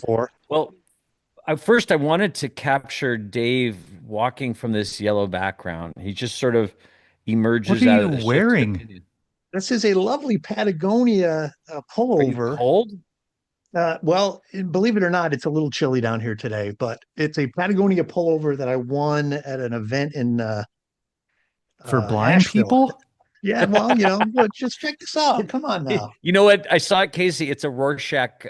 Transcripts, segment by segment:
Four. Well, first I wanted to capture Dave walking from this yellow background. He just sort of What are emerges out you of the shifted wearing? opinion. This is a lovely Patagonia Are you pullover. cold? Well, believe it or not, it's a little chilly down here today, but it's a Patagonia pullover that I won at an event in For blind Asheville. people? Yeah, well, look, just check this out. Come on now. You know what? I saw it, Casey. It's a Rorschach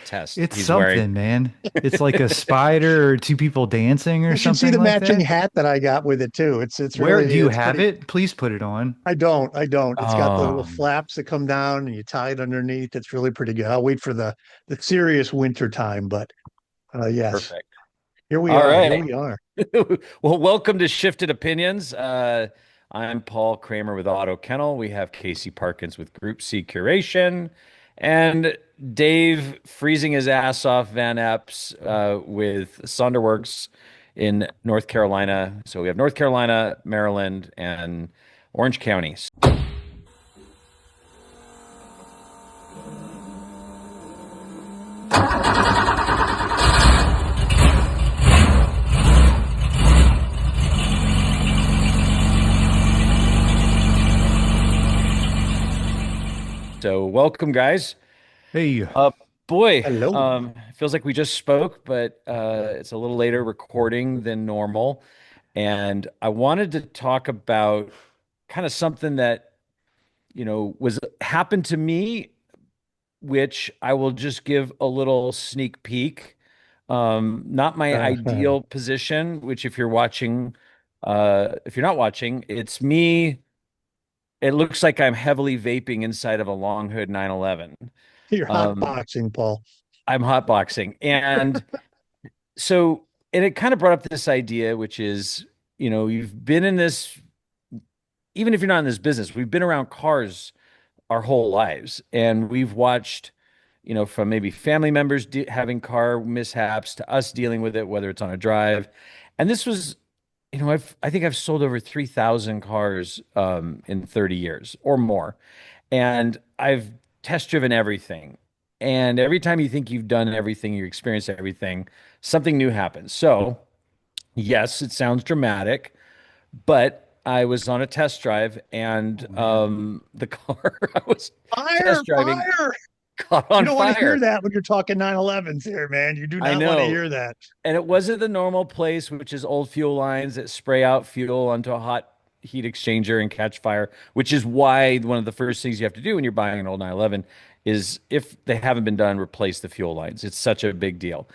test It's he's wearing. something, man. It's like a spider or two people dancing or You should see something the like matching that. hat that I got with it too. It's Where really do you it's have pretty. it? Please put it on. I don't. It's got the little Oh, flaps that come down and you tie it underneath. It's really pretty good. I'll wait for the serious winter time, but yes, perfect. here we All are. Here right. we are. Well, welcome to Shifted Opinions. I'm Paul Kramer with Auto Kennel. We have Casey Parkins with Group C Curation, and Dave freezing his ass off Van Epps with Sonderworks in North Carolina. So we have North Carolina, Maryland, and Orange counties. So welcome, guys. Hey, Uh, boy, Hello. it feels like we just spoke, but it's a little later recording than normal. And I wanted to talk about kind of something that, was happened to me, which I will just give a little sneak peek. Not my Uh-huh. ideal position, which if you're not watching, it's me. It looks like I'm heavily vaping inside of a long hood 911. You're hot Um, boxing, Paul. I'm hotboxing. And so, and it kind of brought up this idea, which is, you've been in this, even if you're not in this business, we've been around cars our whole lives. And we've watched, from maybe family members having car mishaps to us dealing with it, whether it's on a drive. And this was, I think I've sold over 3,000 cars in 30 years or more. And I've test driven everything. And every time you think you've done everything, you experience everything, something new happens. So, yes, it sounds dramatic, but I was on a test drive and oh man. the car I was Fire, test driving fire. caught You on don't want to hear fire. that when you're talking 911s here, man. You do I not want to know. hear that. And it wasn't the normal place, which is old fuel lines that spray out fuel onto a hot heat exchanger and catch fire, which is why one of the first things you have to do when you're buying an old 911 is, if they haven't been done, replace the fuel lines. It's such a big deal.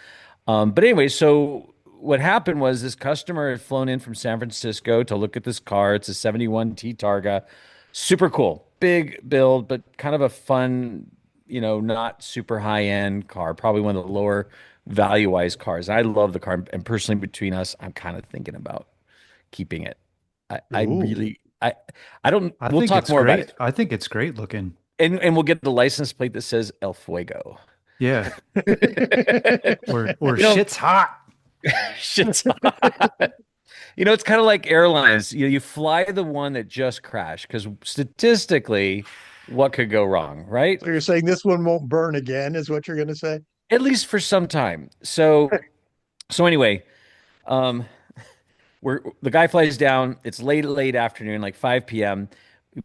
But anyway, so what happened was this customer had flown in from San Francisco to look at this car. It's a 71 T Targa. Super cool. Big build, but kind of a fun, not super high end car. Probably one of the lower value wise cars. I love the car. And personally, between us, I'm kind of thinking about keeping it. I Ooh. really, I don't, I we'll think talk it's more about great. it. I think it's great looking. And we'll get the license plate that says El Fuego. Yeah. Or You know, shit's hot. shit's hot. It's kind of like airlines. You fly the one that just crashed because statistically, what could go wrong, right? So you're saying this one won't burn again, is what you're going to say? At least for some time. So anyway, um, the guy flies down. It's late afternoon, like 5 p.m.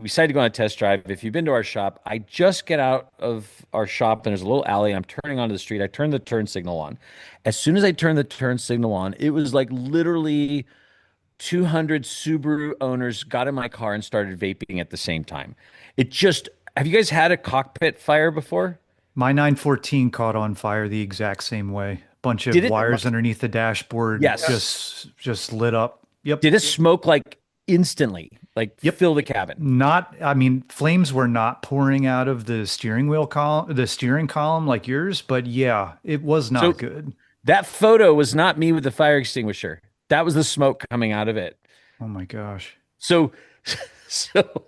We decided to go on a test drive. If you've been to our shop, I just get out of our shop and there's a little alley. I'm turning onto the street. I turn the turn signal on. As soon as I turn the turn signal on, it was like literally 200 Subaru owners got in my car and started vaping at the same time. It just, have you guys had a cockpit fire before? My 914 caught on fire the exact same way. Bunch Did of it? wires underneath the dashboard Yes. just lit up. Yep. Did it smoke like instantly, like Yep. fill the cabin? Not, I mean, flames were not pouring out of the steering wheel column, the steering column like yours, but yeah, it was not So good. that photo was not me with the fire extinguisher. That was the smoke coming out of it. Oh my gosh. So, so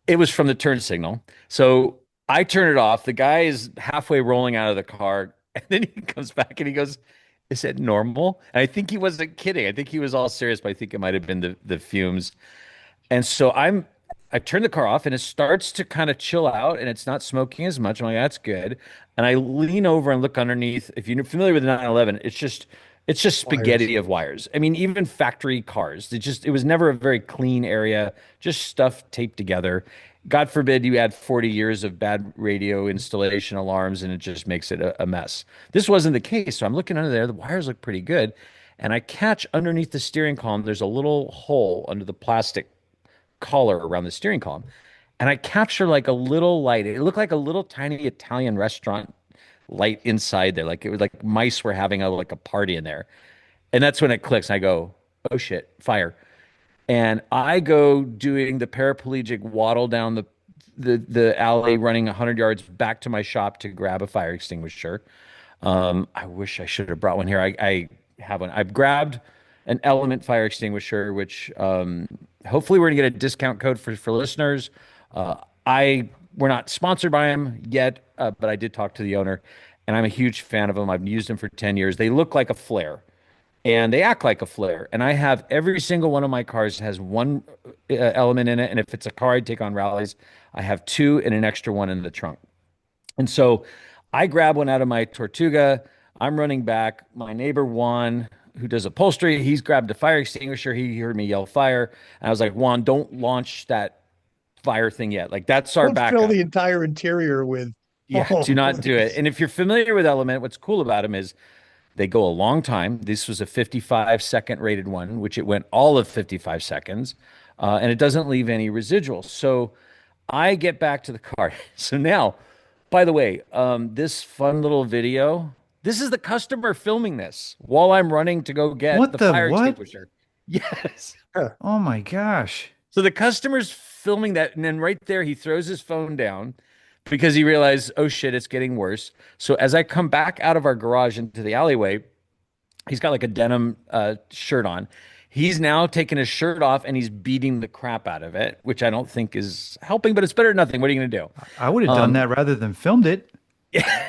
it was from the turn signal. So I turn it off. The guy is halfway rolling out of the car, and then he comes back and he goes, "Is it normal?" And I think he wasn't kidding. I think he was all serious, but I think it might have been the fumes. And so I turn the car off and it starts to kind of chill out and it's not smoking as much. I'm like, that's good. And I lean over and look underneath. If you're familiar with the 911, it's just Wires. spaghetti of wires. I mean, even factory cars, it was never a very clean area, just stuff taped together. God forbid you add 40 years of bad radio installation alarms and it just makes it a mess. This wasn't the case. So I'm looking under there. The wires look pretty good. And I catch underneath the steering column, there's a little hole under the plastic collar around the steering column. And I capture like a little light. It looked like a little tiny Italian restaurant light inside there. Like it was like mice were having like a party in there. And that's when it clicks. I go, oh shit, fire. And I go doing the paraplegic waddle down the alley, running 100 yards back to my shop to grab a fire extinguisher. I wish I should have brought one here. I have one. I've grabbed an Element fire extinguisher, which hopefully we're gonna get a discount code for listeners. I We're not sponsored by them yet, but I did talk to the owner, and I'm a huge fan of them. I've used them for 10 years. They look like a flare and they act like a flare. And I have every single one of my cars has one element in it. And if it's a car I take on rallies, I have two and an extra one in the trunk. And so I grab one out of my Tortuga. I'm running back. My neighbor Juan, who does upholstery, he's grabbed a fire extinguisher. He heard me yell fire. And I was like, Juan, don't launch that fire thing yet. Like that's our Don't fill backup. the entire interior with Yeah, foam, do not do it. please. And if you're familiar with Element, what's cool about them is they go a long time. This was a 55-second rated one, which it went all of 55 seconds, and it doesn't leave any residuals. So I get back to the car. So now, by the way, this fun little video, this is the customer filming this while I'm running to go get What the the fire what? extinguisher. Yes. Oh my gosh. So the customer's filming that, and then right there, he throws his phone down because he realized, oh shit, it's getting worse. So as I come back out of our garage into the alleyway, he's got like a denim shirt on. He's now taking his shirt off and he's beating the crap out of it, which I don't think is helping, but it's better than nothing. What are you going to do? I would have done that rather than filmed it.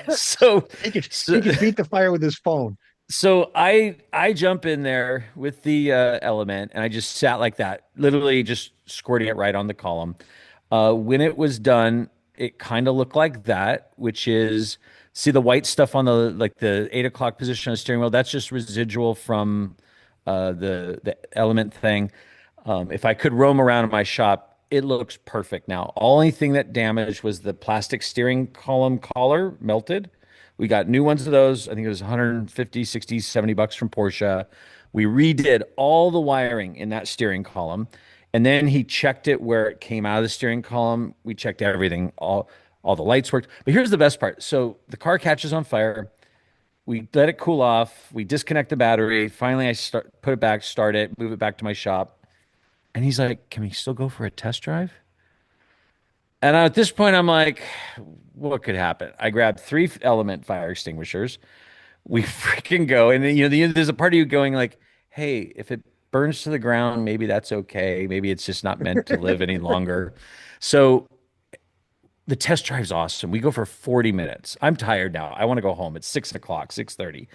So, He could beat the fire with his phone. so I jump in there with the Element and I just sat like that, literally just squirting it right on the column. When it was done, it kind of looked like that, which is see the white stuff on the 8 o'clock position on the steering wheel. That's just residual from the Element thing. If I could roam around in my shop, it looks perfect now. Only thing that damaged was the plastic steering column collar melted. We got new ones of those. I think it was 150, 60, 70 bucks from Porsche. We redid all the wiring in that steering column. And then he checked it where it came out of the steering column. We checked everything. All the lights worked. But here's the best part. So the car catches on fire. We let it cool off. We disconnect the battery. Finally, put it back, start it, move it back to my shop. And he's like, "Can we still go for a test drive?" And at this point, I'm like, "What could happen?" I grabbed three Element fire extinguishers. We freaking go, and then, there's a part of you going like, "Hey, if it burns to the ground, maybe that's okay. Maybe it's just not meant to live any longer." So the test drive's awesome. We go for 40 minutes. I'm tired now. I want to go home. It's 6 o'clock, 6:30.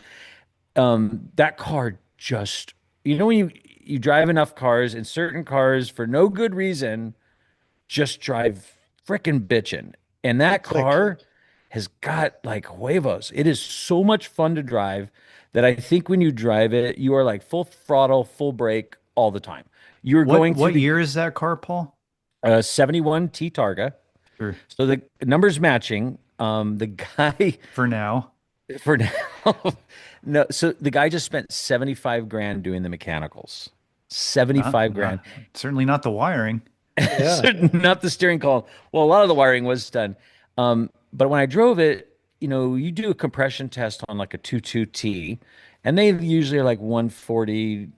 That car just, when you drive enough cars, and certain cars for no good reason just drive frickin' bitchin'. And that Click. car has got like huevos. It is so much fun to drive that I think when you drive it, you are like full throttle, full brake all the time. You're going through What the year is that car, Paul? 71 T Targa. Sure. So the numbers matching. The guy For now. for now, no. So the guy just spent 75 grand doing the mechanicals. 75 grand. Certainly not the wiring. Yeah. Not the steering column. Well, a lot of the wiring was done. But when I drove it, you do a compression test on like a 22T, and they usually are like 140,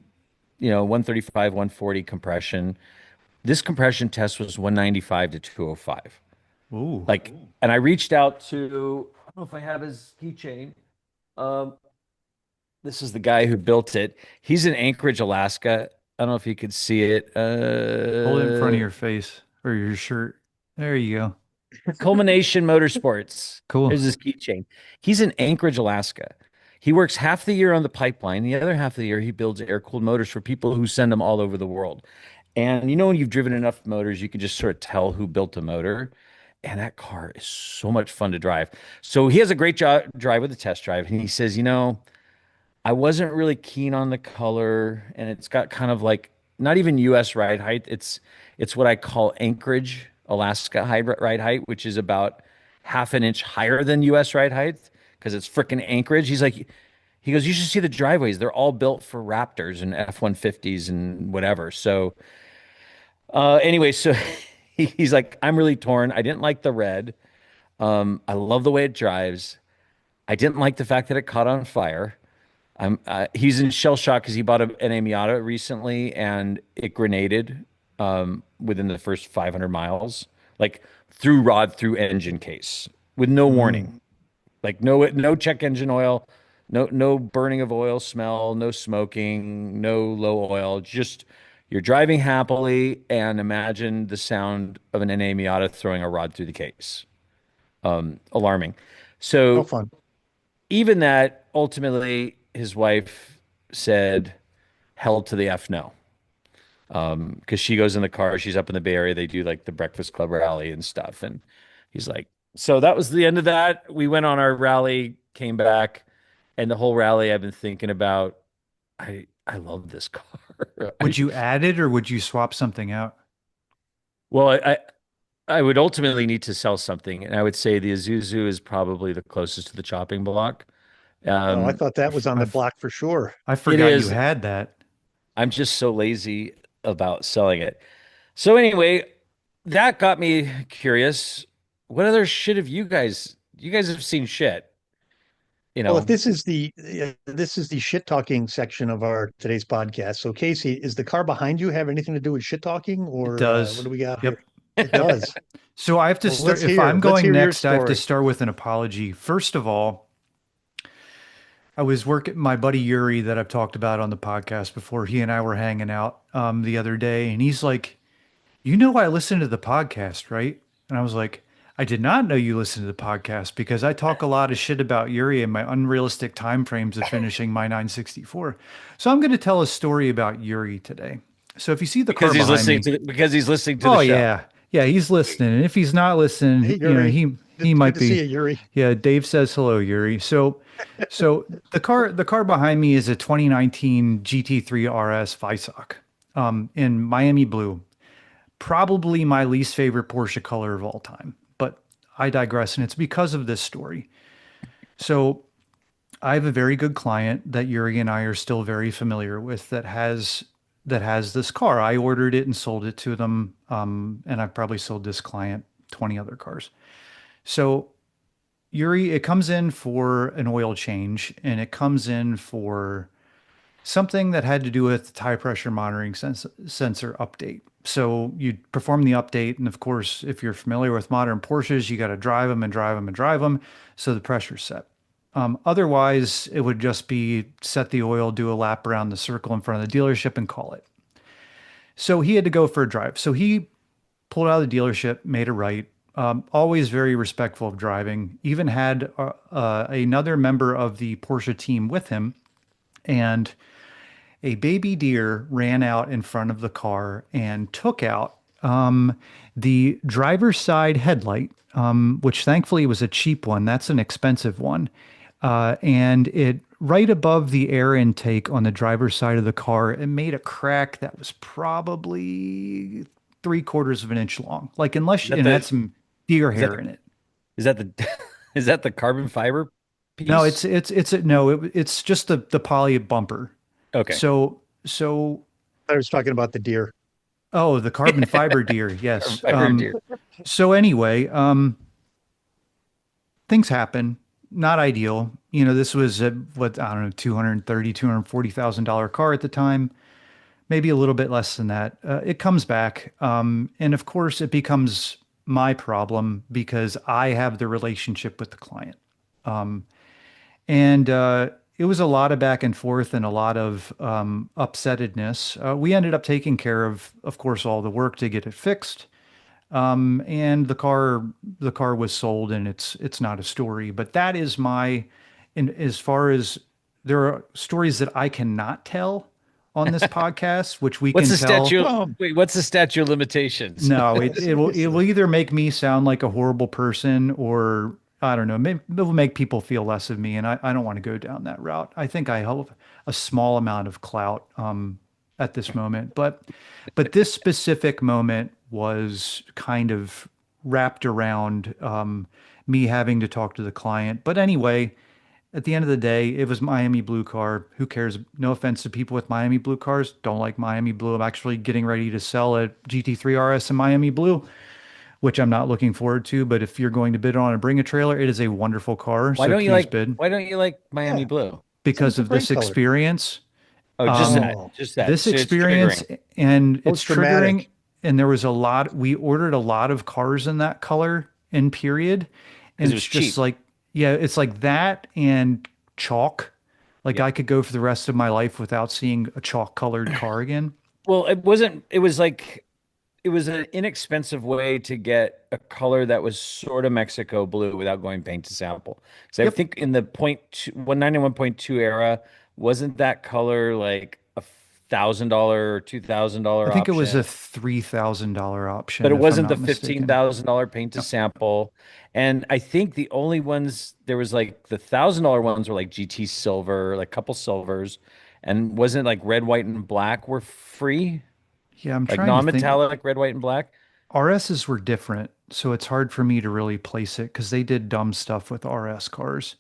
135, 140 compression. This compression test was 195 to 205. Ooh. Like, and I reached out to, I don't know if I have his keychain. Um, this is the guy who built it. He's in Anchorage, Alaska. I don't know if you could see it. Hold it in front of your face or your shirt. There you go. Culmination Motorsports. Cool. Here's his keychain. He's in Anchorage, Alaska. He works half the year on the pipeline. The other half of the year, he builds air-cooled motors for people who send them all over the world. And you know, when you've driven enough motors, you can just sort of tell who built a motor. And that car is so much fun to drive. So he has a great drive with the test drive. And he says, you know, I wasn't really keen on the color. And it's got kind of like not even US ride height. It's what I call Anchorage, Alaska ride height, which is about half an inch higher than US ride height because it's freaking Anchorage. He goes, you should see the driveways. They're all built for Raptors and F-150s and whatever. So anyway, so he's like, I'm really torn. I didn't like the red. I love the way it drives. I didn't like the fact that it caught on fire. He's in shell shock because he bought an Miata recently and it grenaded within the first 500 miles, like through rod, through engine case with no Mm. warning, like no check engine oil, no burning of oil smell, no smoking, no low oil, just you're driving happily and imagine the sound of an NA Miata throwing a rod through the case. Alarming. No So fun. even that, ultimately, his wife said, hell to the F no. Because she goes in the car, she's up in the Bay Area, they do like the Breakfast Club rally and stuff. And he's like, so that was the end of that. We went on our rally, came back, and the whole rally I've been thinking about, I love this car. Would you add it or would you swap something out? Well, I would ultimately need to sell something, and I would say the Isuzu is probably the closest to the chopping block. Oh, I Um, thought that was on I, the f- block for sure. I it forgot you is. had that. I'm just so lazy about selling it. So anyway, that got me curious. What other shit have you guys have seen shit, you Well, if know, this is the shit talking section of our today's podcast. So, Casey, is the car behind you have anything to do with shit talking, It or what does. do we got here? Yep. It Yep. does. So I have to Well, start. If I'm let's going hear your next, I have to story. start with an apology. First of all, I was working my buddy Yuri that I've talked about on the podcast before. He and I were hanging out the other day, and he's like, "You know, I listen to the podcast, right?" And I was like, "I did not know you listened to the podcast because I talk a lot of shit about Yuri and my unrealistic time frames of finishing my 964." So I'm going to tell a story about Yuri today. So if you see the car behind me, because he's listening to the oh show. yeah. Yeah, he's listening. And if he's not listening, Hey, you know, Yuri. he Good might to see be. you, Yuri. Yeah, Dave says hello, Yuri. So the car behind me is a 2019 GT3 RS Weissach in Miami blue. Probably my least favorite Porsche color of all time. But I digress, and it's because of this story. So I have a very good client that Yuri and I are still very familiar with that has this car. I ordered it and sold it to them, and I've probably sold this client 20 other cars. So Yuri, it comes in for an oil change, and it comes in for something that had to do with tire pressure monitoring sensor update. So you perform the update, and of course, if you're familiar with modern Porsches, you got to drive them and drive them and drive them, so the pressure's set. Otherwise, it would just be set the oil, do a lap around the circle in front of the dealership, and call it. So he had to go for a drive. So he pulled out of the dealership, made a right. Always very respectful of driving. Even had another member of the Porsche team with him, and a baby deer ran out in front of the car and took out the driver's side headlight, which thankfully was a cheap one. That's an expensive one. And it right above the air intake on the driver's side of the car, it made a crack that was probably 3/4 of an inch long. Like Is unless that and it had the some deer is that hair the in it. is that the is that the carbon fiber No, piece? it's just the poly bumper. Okay. So I was talking about the deer. oh, the carbon fiber deer. Carbon Yes. fiber deer. So anyway, things happen. Not ideal. You know, this was a, what, I don't know, 230, $240,000 car at the time, maybe a little bit less than that. It comes back. And of course it becomes my problem because I have the relationship with the client. And it was a lot of back and forth and a lot of upsettedness. We ended up taking care of course, all the work to get it fixed. And the car was sold, and it's not a story. But that is my, and as far as there are stories that I cannot tell on this podcast, which we What's can the tell. statute? Oh. Wait, what's the statute of limitations? No, it will either make me sound like a horrible person, or I don't know, maybe it'll make people feel less of me, and I don't want to go down that route. I think I have a small amount of clout at this moment, but this specific moment was kind of wrapped around me having to talk to the client. But anyway, at the end of the day, it was Miami Blue car. Who cares? No offense to people with Miami Blue cars. Don't like Miami Blue. I'm actually getting ready to sell a GT3 RS in Miami Blue, which I'm not looking forward to. But if you're going to bid on a Bring a Trailer, it is a wonderful car. Why So don't you please like? bid Why don't you like Miami Yeah. Blue? because It's a of great this color. experience. Oh, just Um, that. Just that. This So it's experience, triggering. and Oh, it's it's dramatic. triggering. And there was we ordered a lot of cars in that color in period. 'Cause And it it's was just cheap. like, yeah, it's like that and chalk. Like Yeah. I could go for the rest of my life without seeing a chalk colored car again. Well, it wasn't. It was like it was an inexpensive way to get a color that was sort of Mexico blue without going paint to sample. So I Yep. think in the 191.2 era, wasn't that color like $1,000 or $2,000 I think it was a option? $3,000 option, But it if I'm wasn't the not mistaken. $15,000 paint to Yep. sample. And I think the only ones there was like the $1,000 ones were like GT silver, like couple silvers, and wasn't like red, white, and black were free, Yeah, I'm like trying to think. non-metallic red, white, and black. RSs were different, so it's hard for me to really place it because they did dumb stuff with RS cars.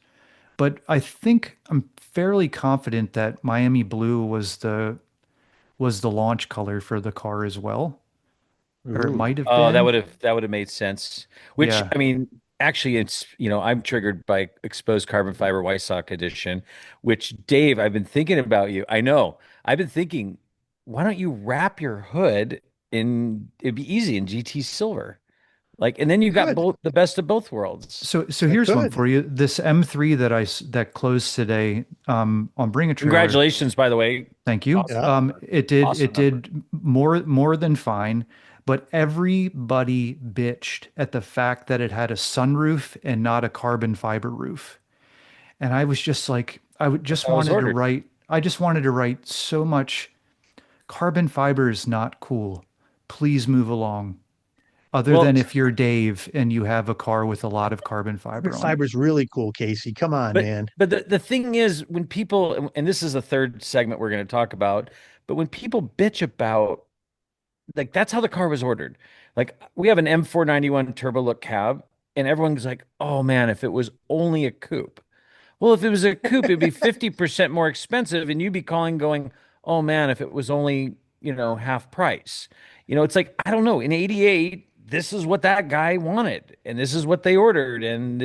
But I think I'm fairly confident that Miami Blue was the launch color for the car as well, or it Ooh. might have Oh, been. that would have made sense. Which Yeah. I mean, actually, it's I'm triggered by exposed carbon fiber Weissach edition. Which Dave, I've been thinking about you. I know. I've been thinking, why don't you wrap your hood in? It'd be easy in GT silver, like, and then you got Good. both the best of both worlds. So I here's one could. for you. This M3 that closed today on Bring a Trailer. Congratulations, by the way. Thank you. Awesome Yeah. number. It did Awesome it number. did more than fine, but everybody bitched at the fact that it had a sunroof and not a carbon fiber roof. And I was just like, just That was wanted to ordered. write, I just wanted to write so much. Carbon fiber is not cool. Please move along. Other Well, than if you're Dave and you have a car with a lot of carbon fiber on it. Fiber's really cool, Casey. Come on, but man. but the thing is, when people, and this is the third segment we're going to talk about, but when people bitch about, like, that's how the car was ordered. Like, we have an M491 turbo look cab, and everyone's like, oh man, if it was only a coupe. Well, if it was a coupe, it'd be 50% more expensive, and you'd be calling going, oh man, if it was only, half price. It's like, I don't know, in 88, this is what that guy wanted, and this is what they ordered, and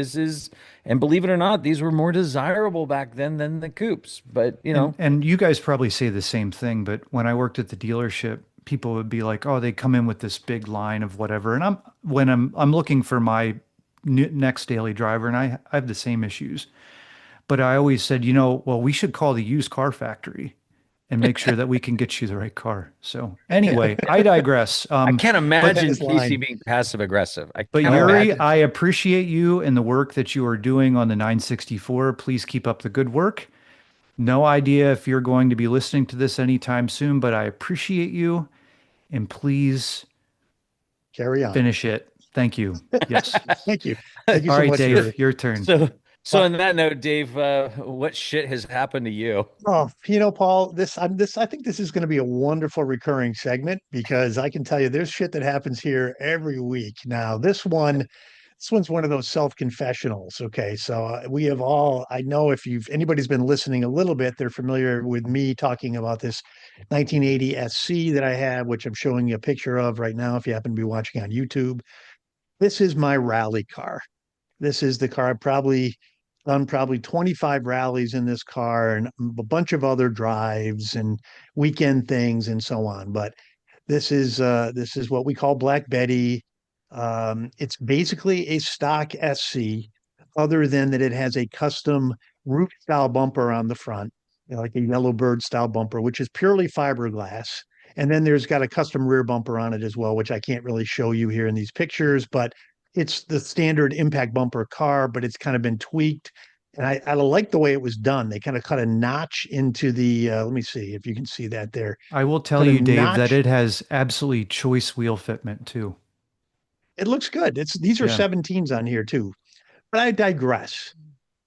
believe it or not, these were more desirable back then than the coupes. But, And you guys probably say the same thing, but when I worked at the dealership, people would be like, "Oh, they come in with this big line of whatever." And I'm looking for my next daily driver, and I have the same issues. But I always said, well, we should call the used car factory and make sure that we can get you the right car. So anyway, I digress. I can't imagine his Casey line. being passive aggressive. I But can't Yuri, imagine. I appreciate you and the work that you are doing on the 964. Please keep up the good work. No idea if you're going to be listening to this anytime soon, but I appreciate you. And please Carry on. finish it. Thank you. Yes. Thank you. Thank you All so right, much, Dave, Yuri. your turn. So on that note, Dave, what shit has happened to you? Oh, Paul, I think this is going to be a wonderful recurring segment because I can tell you there's shit that happens here every week. Now, this one's one of those self-confessionals. Okay. So I know if anybody's been listening a little bit, they're familiar with me talking about this 1980 SC that I have, which I'm showing you a picture of right now. If you happen to be watching on YouTube, this is my rally car. This is the car I've probably done 25 rallies in this car and a bunch of other drives and weekend things and so on. But this is what we call Black Betty. It's basically a stock SC, other than that it has a custom roof style bumper on the front, like a yellow bird style bumper, which is purely fiberglass. And then there's got a custom rear bumper on it as well, which I can't really show you here in these pictures, but it's the standard impact bumper car, but it's kind of been tweaked And I like the way it was done. They kind of cut a notch into the, let me see if you can see that there. I will tell Cut a you, Dave, that notch. it has absolutely choice wheel fitment too. It looks good. These are Yeah. 17s on here too. But I digress.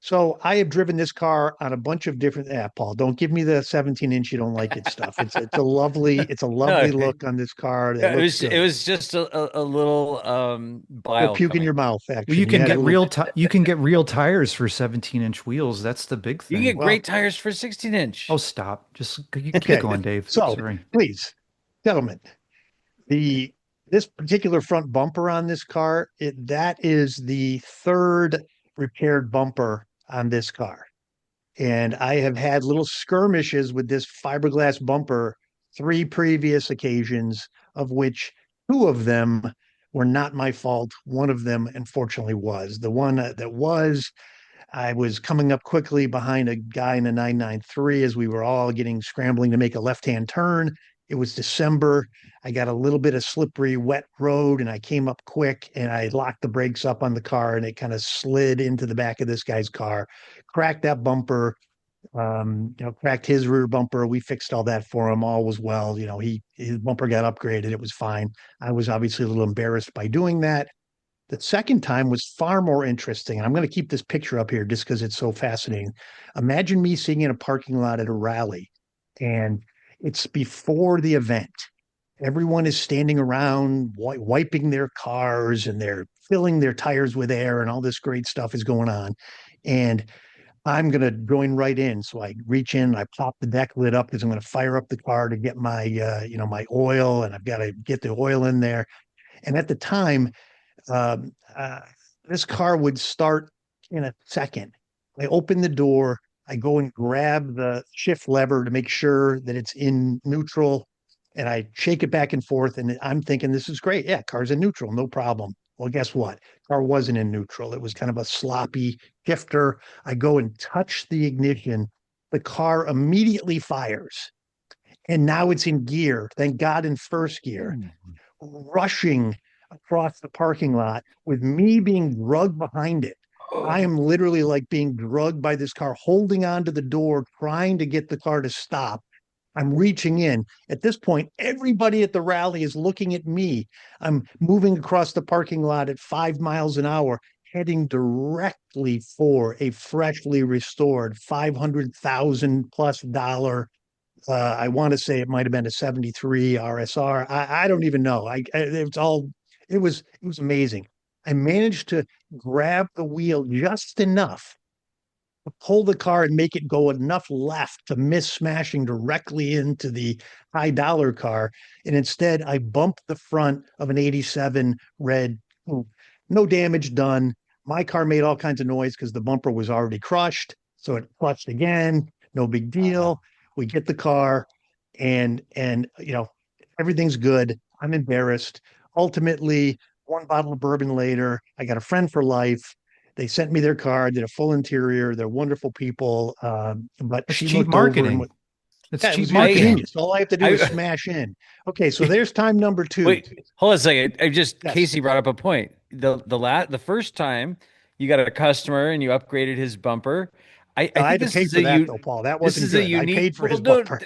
So I have driven this car on a bunch of different, Paul, don't give me the 17-inch you don't like it stuff. It's a No, lovely look on this car. It yeah, looks it good. was just a little You'll bile puke in coming. your mouth, Well, you actually. You can had a get little, you can get real tires for 17-inch wheels. That's the big You can thing. get well, great tires for 16 Oh, inch. stop. Just you keep okay. going, Dave. So Sorry. please, gentlemen, the this particular front bumper on this car, that is the third repaired bumper on this car. And I have had little skirmishes with this fiberglass bumper three previous occasions, of which two of them were not my fault. One of them, unfortunately, was. The one that was, I was coming up quickly behind a guy in a 993 as we were all getting scrambling to make a left-hand turn. It was December. I got a little bit of slippery, wet road, and I came up quick and I locked the brakes up on the car and it kind of slid into the back of this guy's car, cracked that bumper, cracked his rear bumper. We fixed all that for him. All was well. His bumper got upgraded. It was fine. I was obviously a little embarrassed by doing that. The second time was far more interesting. And I'm going to keep this picture up here just because it's so fascinating. Imagine me sitting in a parking lot at a rally, and it's before the event. Everyone is standing around wiping their cars and they're filling their tires with air, and all this great stuff is going on. And I'm going to join right in. So I reach in, I pop the deck lid up because I'm going to fire up the car to get my oil, and I've got to get the oil in there. And at the time, um, uh, this car would start in a second. I open the door, I go and grab the shift lever to make sure that it's in neutral, and I shake it back and forth. And I'm thinking, this is great. Yeah, car's in neutral, no problem. Well, guess what? Car wasn't in neutral. It was kind of a sloppy shifter. I go and touch the ignition. The car immediately fires. And now it's in gear. Thank God, in first gear, rushing across the parking lot with me being drugged behind it. I am literally like being drugged by this car, holding onto the door, trying to get the car to stop. I'm reaching in. At this point, everybody at the rally is looking at me. I'm moving across the parking lot at 5 miles an hour, heading directly for a freshly restored $500,000 plus I want to say it might have been a 73 RSR. I don't even know. It was amazing. I managed to grab the wheel just enough to pull the car and make it go enough left to miss smashing directly into the high dollar car. And instead, I bumped the front of an 87 red. No damage done. My car made all kinds of noise because the bumper was already crushed. So it clutched again. No big deal. We get the car, and everything's good. I'm embarrassed. Ultimately, one bottle of bourbon later, I got a friend for life. They sent me their car, did a full interior. They're wonderful people. But That's she cheap looked over and marketing. went, It's yeah, it cheap was marketing. genius. All I have to do is I smash in. Okay, so there's time number two. wait, hold on a second. Yes, Casey brought up a point. The first time you got a customer and you upgraded his bumper, I I think had to pay for that though, Paul. That this wasn't is a good. I unique. paid for Well, his no, bumper.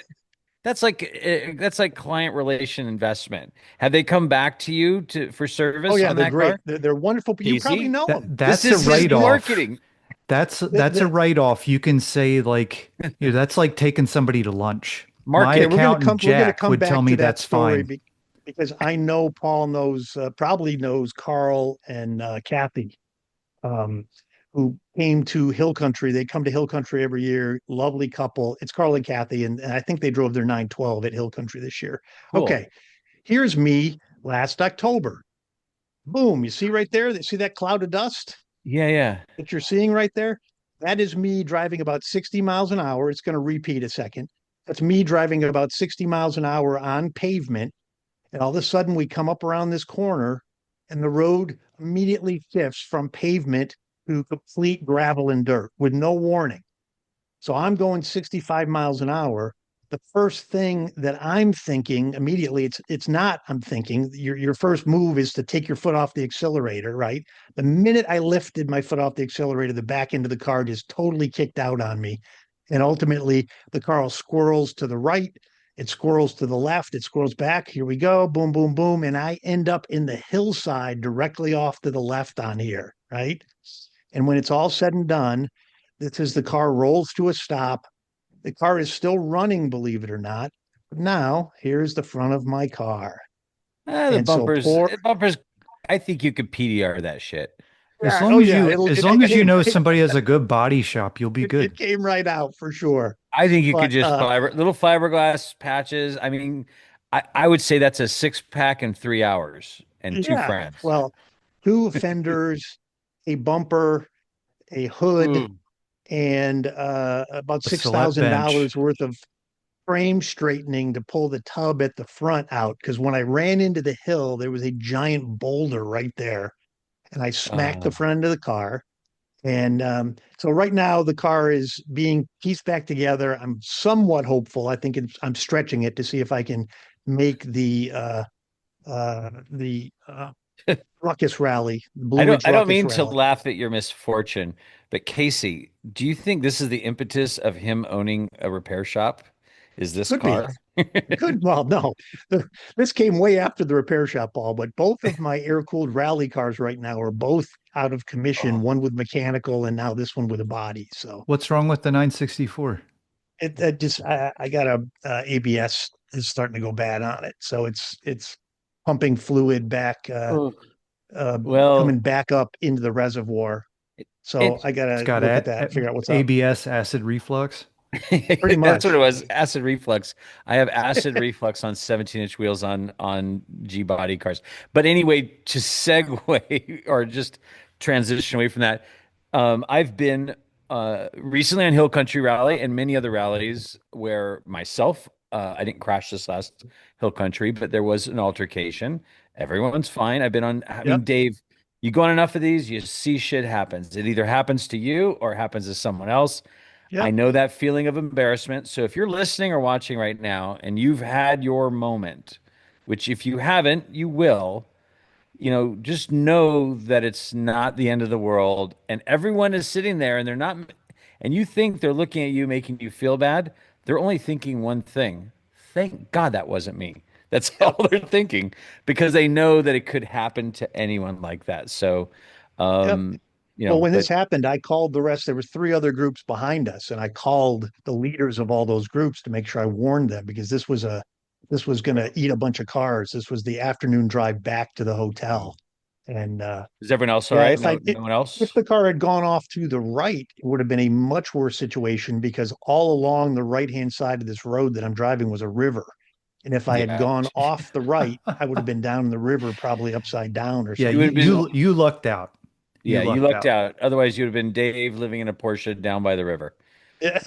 that's like client relation investment. Have they come back to you for Oh service yeah, on they're that great. car, They're wonderful. You probably Casey? know That them. This that's a is his write-off. marketing. The, That's a the, write-off. You can say like, that's like taking somebody to lunch. My okay, Market. accountant we're gonna Jack come would tell back me to that that's story fine. because I know Paul knows probably knows Carl and Kathy, um, who came to Hill Country. They come to Hill Country every year. Lovely couple. It's Carl and Kathy, and I think they drove their 912 at Hill Country this year. Cool. Okay, here's me last October. Boom! You see right there? See that cloud of dust Yeah, yeah. that you're seeing right there? That is me driving about 60 miles an hour. It's going to repeat a second. That's me driving about 60 miles an hour on pavement. And all of a sudden, we come up around this corner, and the road immediately shifts from pavement to complete gravel and dirt with no warning. So I'm going 65 miles an hour. the first thing that I'm thinking immediately, it's not, I'm thinking your first move is to take your foot off the accelerator, right? The minute I lifted my foot off the accelerator, the back end of the car just totally kicked out on me. And ultimately the car squirrels to the right, it squirrels to the left, it squirrels back. Here we go, boom, boom, boom. And I end up in the hillside directly off to the left on here, right? And when it's all said and done, this is the car rolls to a stop. The car is still running, believe it or not. But now here's the front of my car. The And so poor, bumpers. I think you could PDR that shit. As oh long as yeah, you, as long as you know somebody has a good body shop, you'll be it good. came right out for sure. I think you could But just little fiberglass patches. I mean, I would say that's a 6 pack in 3 hours and two yeah, friends. well, two fenders, a bumper, a hood, Ooh. and about A six Celette thousand bench. dollars worth of frame straightening to pull the tub at the front out. Because when I ran into the hill, there was a giant boulder right there, and I smacked Uh, the front of the car. And so right now the car is being pieced back together. I'm somewhat hopeful. I think I'm stretching it to see if I can make the Ruckus Rally, Blue Ridge I don't Ruckus mean to Rally. laugh at your misfortune, but Casey, do you think this is the impetus of him owning a repair shop? Is this Could be. car? Could well, no. This came way after the repair shop ball, but both of my air-cooled rally cars right now are both out of commission, Oh. one with mechanical and now this one with a body. So What's wrong with the 964? it just I got a ABS is starting to go bad on it. So it's pumping fluid back Oh. uh coming Well, back up into the reservoir. So it I It's gotta got look at that, figure out what's up. ABS, acid reflux. Pretty that's what it much. was. Acid reflux. I have acid reflux on 17-inch wheels on G body cars. But anyway, to segue or just transition away from that, I've been recently on Hill Country Rally and many other rallies where myself, I didn't crash this last Hill Country, but there was an altercation. Everyone's fine. I've been on, I mean, Yep. Dave, you go on enough of these, you see shit happens. It either happens to you or happens to someone else. I Yep. know that feeling of embarrassment. So if you're listening or watching right now and you've had your moment, which if you haven't, you will, just know that it's not the end of the world. And everyone is sitting there and they're not, and you think they're looking at you, making you feel bad. They're only thinking one thing. Thank God that wasn't me. That's all Yep. they're thinking because they know that it could happen to anyone like that. So, Yep. um, Well, when this but happened, I called the rest. There was three other groups behind us, and I called the leaders of all those groups to make sure I warned them because this was going to eat a bunch of cars. This was the afternoon drive back to the hotel, and is everyone else all yeah, right? No one if else? the car had gone off to the right, it would have been a much worse situation because all along the right hand side of this road that I'm driving was a river, and if I had Yeah. gone off the right, I would have been down in the river, probably upside down or Yeah, You something. would have been, you lucked out. You yeah, you lucked lucked out. out. Otherwise, you'd have been Dave living in a Porsche down by the river. Yeah.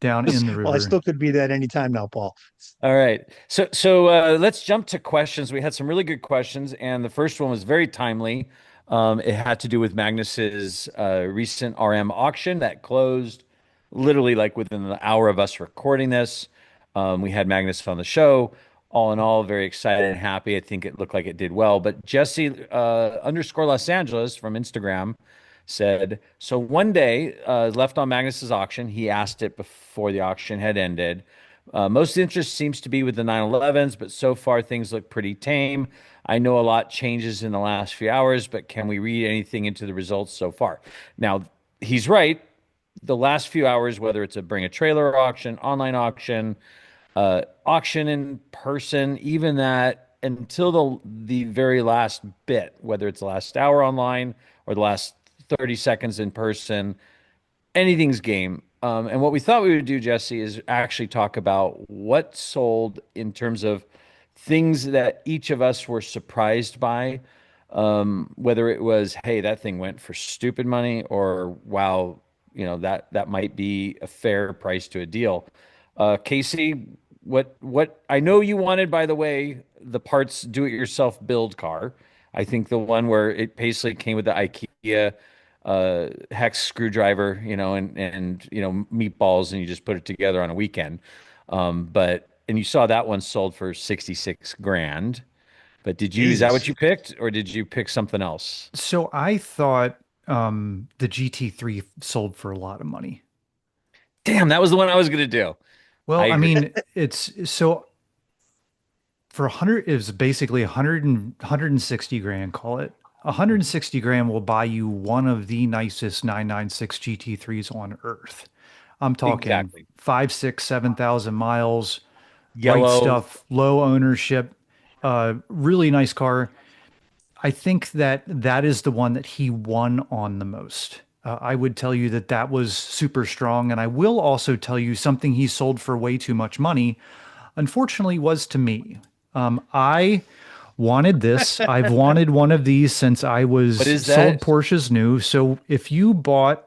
Down in the Well, I river. still could be that anytime now, Paul. All right. Let's jump to questions. We had some really good questions, and the first one was very timely. It had to do with Magnus's recent RM auction that closed literally like within the hour of us recording this. We had Magnus on the show. All in all, very excited and happy. I think it looked like it did well. But Jesse underscore Los Angeles from Instagram said, so one day left on Magnus's auction. He asked it before the auction had ended. Most interest seems to be with the 911s, but so far things look pretty tame. I know a lot changes in the last few hours, but can we read anything into the results so far? Now, he's right. The last few hours, whether it's a bring a trailer auction, online auction, auction in person, even that until the very last bit, whether it's the last hour online or the last 30 seconds in person, anything's game. And what we thought we would do, Jesse, is actually talk about what sold in terms of things that each of us were surprised by. Whether it was, hey, that thing went for stupid money, or wow, that might be a fair price to a deal. Casey, what I know you wanted, by the way, the parts do-it-yourself build car. I think the one where it basically came with the IKEA hex screwdriver, and meatballs, and you just put it together on a weekend. And you saw that one sold for 66 grand. But is that what Jesus. you picked, or did you pick something else? So I thought the GT3 sold for a lot of money. Damn, that was the one I was gonna do. I Well, I agree. mean, it's so for 100, it was basically 100 and 160 grand, call it. 160 grand will buy you one of the nicest 996 GT3s on earth. I'm talking Exactly. 5, 6, 7,000 miles, white Yellow. stuff, low ownership, really nice car. I think that that is the one that he won on the most. I would tell you that that was super strong. And I will also tell you something he sold for way too much money, unfortunately, was to me. I wanted this. I've wanted one of these since I What was is sold that? Porsches new. So if you bought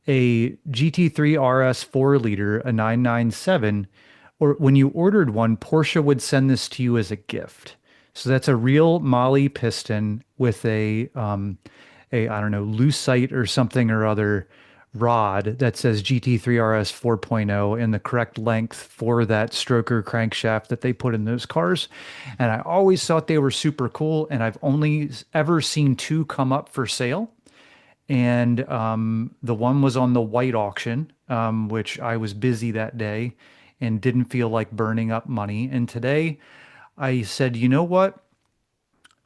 a GT3 RS 4 liter, a 997, or when you ordered one, Porsche would send this to you as a gift. So that's a real Molly piston with a I don't know, Lucite or something or other rod that says GT3 RS 4.0 and the correct length for that stroker crankshaft that they put in those cars. And I always thought they were super cool. And I've only ever seen two come up for sale. And the one was on the white auction, which I was busy that day and didn't feel like burning up money. And today I said, you know what?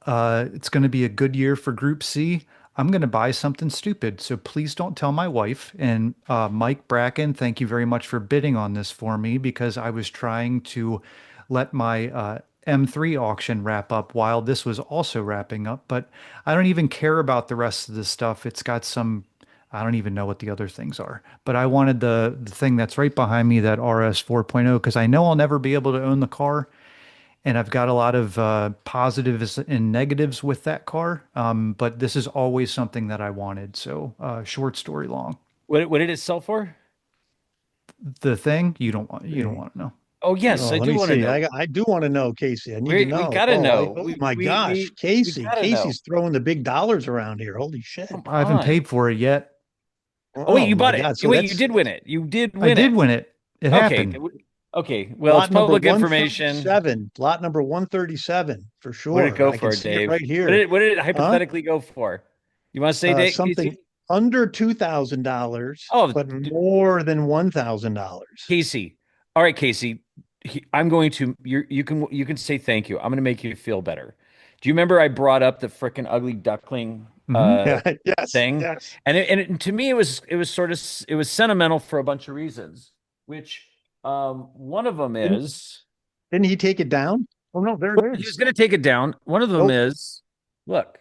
It's going to be a good year for Group C. I'm going to buy something stupid. So please don't tell my wife. And Mike Bracken, thank you very much for bidding on this for me because I was trying to let my M3 auction wrap up while this was also wrapping up. But I don't even care about the rest of this stuff. It's got some, I don't even know what the other things are. But I wanted the thing that's right behind me, that RS 4.0, because I know I'll never be able to own the car and I've got a lot of positives and negatives with that car. But this is always something that I wanted. So, short story long. What did it sell for? The thing you don't See. want to know. Oh yes, Oh, I let do me want to see. know. I do want to know, Casey. I need to We know. gotta Oh, know. oh my gosh, We Casey. gotta know. Casey's throwing the big dollars around here. Holy shit. Come I haven't on. paid for it yet. Oh wait, Oh you my bought it. God. So Wait, you that's did win it. You did I win did it. win it. It Okay. happened. Okay. Well, it's lot number public information. 137. Lot number 137 for What did it sure. go I can for, see it right Dave? here. What did it Huh? hypothetically go for? You want to say, Dave, Something Casey? under $2,000, Oh, but more than $1,000. Casey. All right, Casey. I'm going to you can say thank you. I'm going to make you feel better. Do you remember I brought up the frickin' ugly duckling Hmm. Yeah, yes, thing? yes. To me it was sort of it was sentimental for a bunch of reasons, which one of them Didn't is didn't he take it down? Oh no, there well, it he was is. going to take it down. One of them Oh, is look,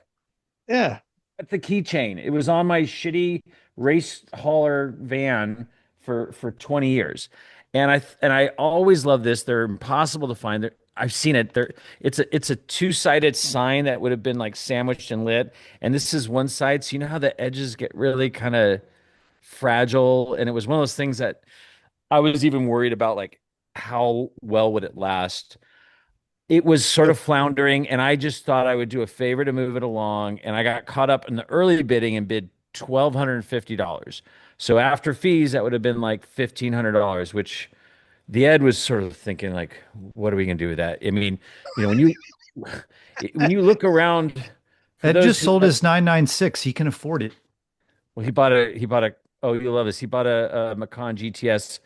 yeah. that's the keychain. It was on my shitty race hauler van for 20 years. And I always love this. They're impossible to find. I've seen it. It's a two-sided sign that would have been like sandwiched and lit. And this is one side. So you know how the edges get really kind of fragile. And it was one of those things that I was even worried about, like how well would it last? It was sort So of floundering, and I just thought I would do a favor to move it along. And I got caught up in the early bidding and bid $1,250. So after fees, that would have been like $1,500, which the Ed was sort of thinking, like, what are we gonna do with that? I mean, when you look around, for Ed those just who sold like, his 996. He can afford it. well, he bought a oh, you love this. He bought a Macan GTS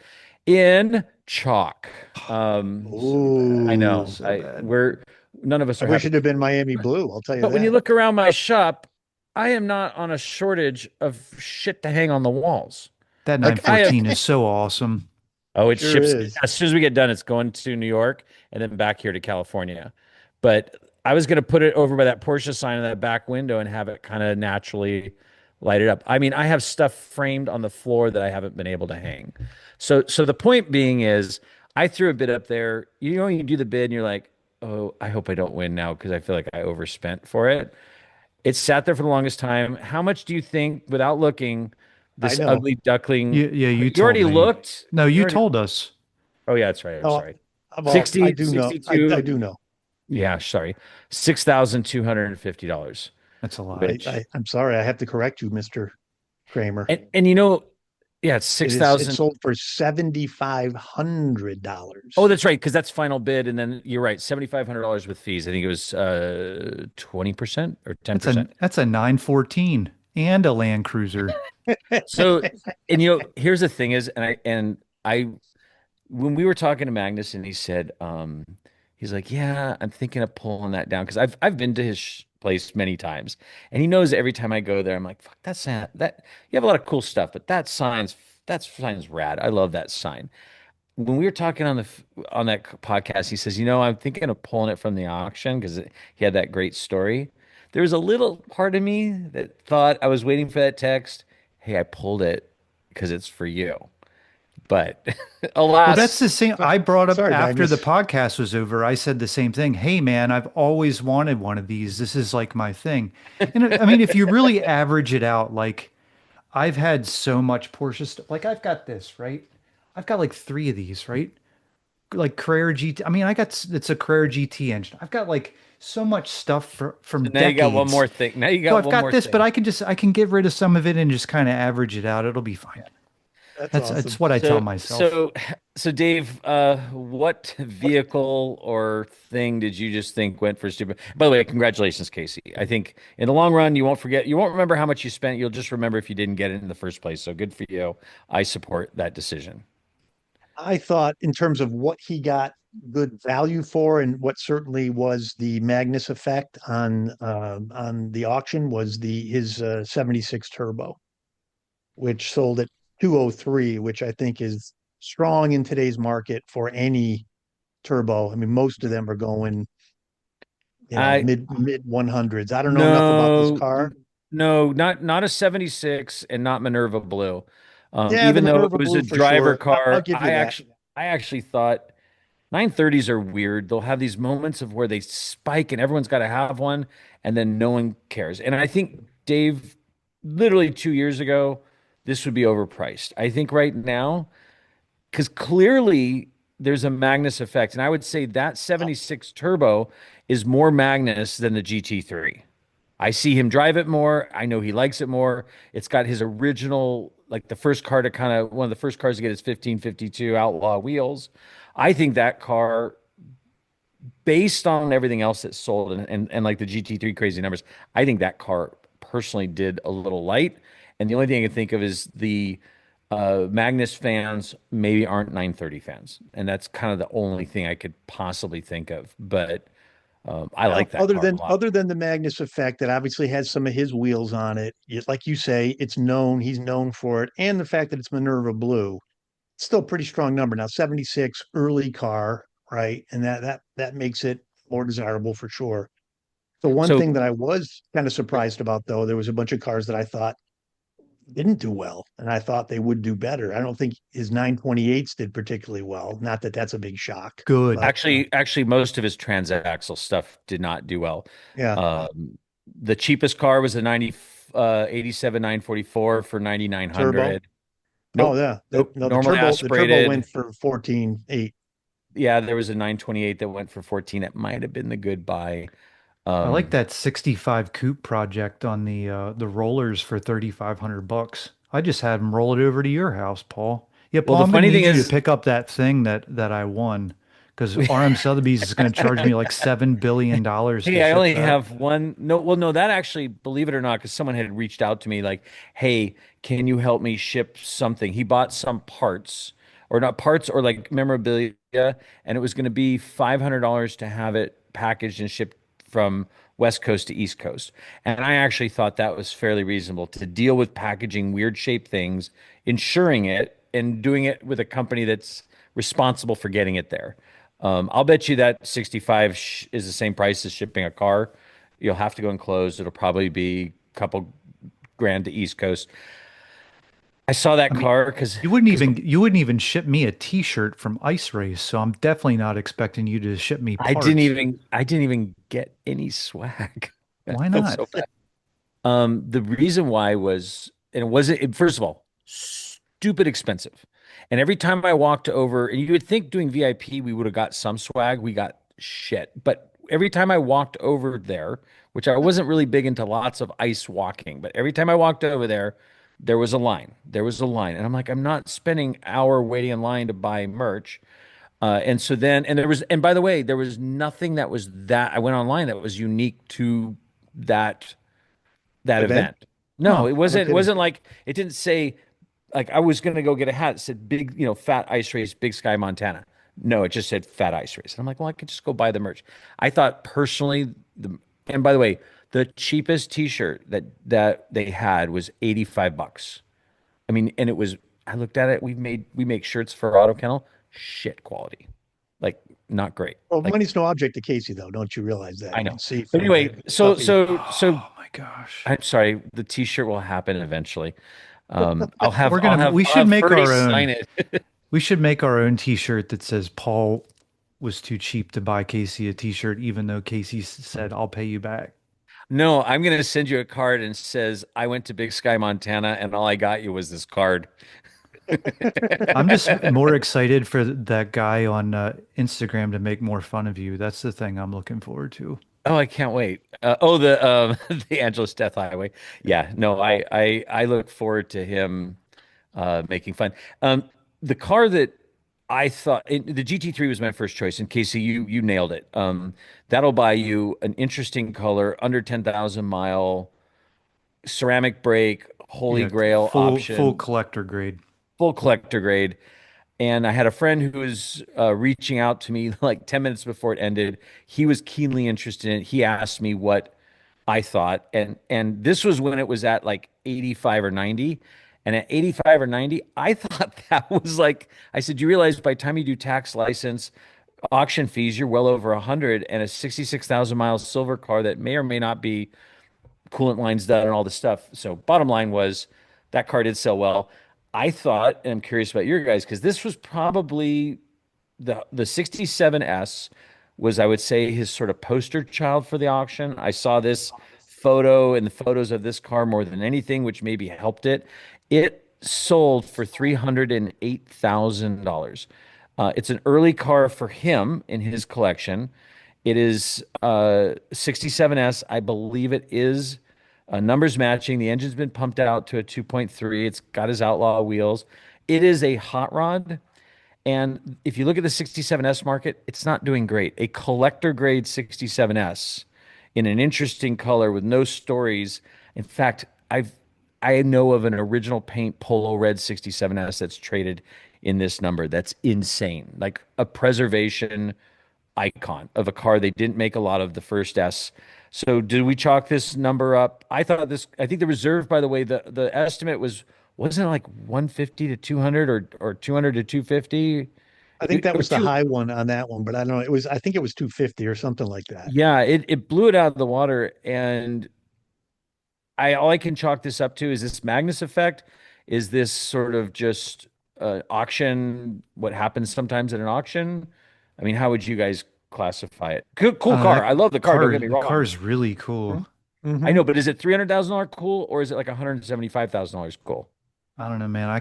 in chalk. I Oh, oh, know. so bad. We're none of us I are wish happy. it had been Miami Blue. I'll tell you But when you that. look around my shop, I am not on a shortage of shit to hang on the walls. That Like I have, 914 is so awesome. oh, it sure ships is. as soon as we get done, it's going to New York and then back here to California. But I was going to put it over by that Porsche sign in that back window and have it kind of naturally light it up. I mean, I have stuff framed on the floor that I haven't been able to hang. So the point being is, I threw a bid up there. You know, you do the bid and you're like, oh, I hope I don't win now because I feel like I overspent for it. It sat there for the longest time. How much do you think, without looking, I this know. ugly duckling? Yeah, you You told already me. looked. No, You you already. told us. Oh yeah, that's right. I'm Oh, sorry. well, I 60, do know. I 62. do know. Yeah, sorry. $6,250. That's a lot. Which I'm sorry. I have to correct you, Mr. Kramer. and you know, Yeah, it's It six is. It thousand. sold for Oh, $7,500. that's right, because that's final bid, and then you're right, $7,500 with fees. I think it was 20% or That's a 10%. that's a 914 and a Land Cruiser. So, and here's the thing is, and I when we were talking to Magnus, and he said, he's like, yeah, I'm thinking of pulling that down because I've been to his place many times, and he knows every time I go there, I'm like, fuck, that you have a lot of cool stuff, but that sign's rad. I love that sign. When we were talking on that podcast, he says, I'm thinking of pulling it from the auction because he had that great story. There was a little part of me that thought I was waiting for that text. Hey, I pulled it because it's for you. But Well, that's alas, the same. I brought up Sorry, after the Magnus. podcast was over, I said the same thing. Hey, man, I've always wanted one of these. This is like my thing. And I mean, if you really average it out, like I've had so much Porsche stuff. Like I've got this, right? I've got like three of these, right? Like Carrera GT. I mean, it's a Carrera GT engine. I've got like so much stuff from now you got one decades. more thing. Now you So got I've one got more this, but thing. I can get rid of some of it and just kind of average it out. It'll be fine. That's That's awesome. what I tell So, myself. so, so, Dave, what vehicle or thing did you just think went for stupid? By the way, congratulations, Casey. I think in the long run, you won't remember how much you spent. You'll just remember if you didn't get it in the first place. So good for you. I support that decision. I thought in terms of what he got good value for, and what certainly was the Magnus effect on the auction was the his 76 turbo, which sold at 203, which I think is strong in today's market for any turbo. I mean, most of them are going, I mid 100s. I don't know enough about this no, car. no, not a 76 and not Minerva Blue. Yeah, the Even though it Minerva was a Blue for driver sure. I'll car, give you that. I actually thought 930s are weird. They'll have these moments of where they spike and everyone's got to have one, and then no one cares. And I think, Dave, literally 2 years ago, this would be overpriced. I think right now, because clearly there's a Magnus effect. And I would say that 76 Turbo is more Magnus than the GT3. I see him drive it more. I know he likes it more. It's got his original, like the first car to kind of one of the first cars to get his 1552 Outlaw wheels. I think that car, based on everything else that's sold and like the GT3 crazy numbers, I think that car personally did a little light. And the only thing I can think of is the Magnus fans maybe aren't 930 fans. And that's kind of the only thing I could possibly think of. But I Well, like that car a lot. other than the Magnus effect that obviously has some of his wheels on it, like you say, it's known, he's known for it, and the fact that it's Minerva Blue, still a pretty strong number. Now, 76 early car, right? And that makes it more desirable for sure. The one So thing that I was kind of surprised about though, there was a bunch of cars that I thought didn't do well, and I thought they would do better. I don't think his 928s did particularly well. Not that that's a big shock, Good. but actually, most of his transaxle stuff did not do well. yeah, The cheapest car was a 87 944 for turbo. 9,900. Oh Nope. yeah, Nope. Normally the turbo aspirated. went for 14.8. Yeah, there was a 928 that went for 14. It might have been the good buy. I like Um, that 65 coupe project on the rollers for 3,500 bucks. I just had them roll it over to your house, Paul. Yeah, well, Paul, the I'm gonna funny thing need you to is, pick up that thing that I won because RM Sotheby's is gonna charge me like $7 billion to hey, I ship only that. have one. No, well, no, that actually, believe it or not, because someone had reached out to me like, hey, can you help me ship something? He bought some parts, or not parts, or like memorabilia, and it was going to be $500 to have it packaged and shipped from West Coast to East Coast. And I actually thought that was fairly reasonable to deal with packaging weird shaped things, insuring it, and doing it with a company that's responsible for getting it there. I'll bet you that 65 is the same price as shipping a car. You'll have to go enclosed. It'll probably be a couple grand to East Coast. I saw that I mean, car because you wouldn't even ship me a t-shirt from Ice Race, so I'm definitely not expecting you to ship me parts. I didn't even get any swag. I Why felt not? so bad. The reason why was, and it wasn't, first of all, stupid expensive. And every time I walked over, and you would think doing VIP, we would have got some swag. We got shit. But every time I walked over there, which I wasn't really big into lots of ice walking, but every time I walked over there, there was a line. There was a line. And I'm like, I'm not spending hour waiting in line to buy merch. And so then, and there was, and by the way, there was nothing that was that I went online that was unique to that Event? event. No, Huh. No it kidding. wasn't like it didn't say like I was gonna go get a hat. It said big, fat ice race, Big Sky, Montana. No, it just said fat ice race. And I'm like, well, I could just go buy the merch. I thought personally and by the way, the cheapest t-shirt that they had was $85. I mean, and it was I looked at it, we make shirts for Auto Kennel, shit quality. Like not great. Well, Like money's no object to Casey, though. Don't you realize that? I You know. can see But from anyway, the so stuff he. so Oh my gosh. I'm sorry, the t-shirt will happen eventually. We I'll should have make Ferdy our sign own. it. We should make our own t-shirt that says Paul was too cheap to buy Casey a t-shirt, even though Casey said, I'll pay you back. No, I'm gonna send you a card and says I went to Big Sky, Montana, and all I got you was this card. I'm just more excited for that guy on Instagram to make more fun of you. That's the thing I'm looking forward to. Oh, I can't wait. The the Angeles Death Highway. Yeah, no, I look forward to him making fun. The car that the GT3 was my first choice. And Casey, you nailed it. That'll buy you an interesting color, under 10,000 mile ceramic brake, holy Yeah, grail full option, collector grade. full collector grade. And I had a friend who was reaching out to me like 10 minutes before it ended. He was keenly interested in it. He asked me what I thought. And this was when it was at like 85 or 90. And at 85 or 90, I thought that was like, I said, you realize by the time you do tax, license, auction fees, you're well over 100, and a 66,000 mile silver car that may or may not be coolant lines done and all this stuff. So bottom line was that car did sell well. I thought, and I'm curious about your guys, because this was probably the 67S was, I would say, his sort of poster child for the auction. I saw this photo and the photos of this car more than anything, which maybe helped it. It sold for $308,000. It's an early car for him in his collection. It is 67S. I believe it is numbers matching. The engine's been pumped out to a 2.3. It's got his Outlaw wheels. It is a hot rod. And if you look at the 67S market, it's not doing great. A collector grade 67S in an interesting color with no stories. In fact, I know of an original paint polo red 67S that's traded in this number. That's insane. Like a preservation icon of a car they didn't make a lot of, the first S. So did we chalk this number up? I think the reserve, by the way, the estimate wasn't it like 150 to 200 or 200 to 250? I think that Or was the two, high one on that one, but I don't know. I think it was 250 or something like that. yeah, it blew it out of the water. And all I can chalk this up to is this Magnus effect. Is this sort of just auction, what happens sometimes at an auction? I mean, how would you guys classify it? Cool car. That I love the car. Don't get me the wrong. car's really cool. I Mm-hmm. know, but is it $300,000 cool, or is it like $175,000 cool? I don't know, man. I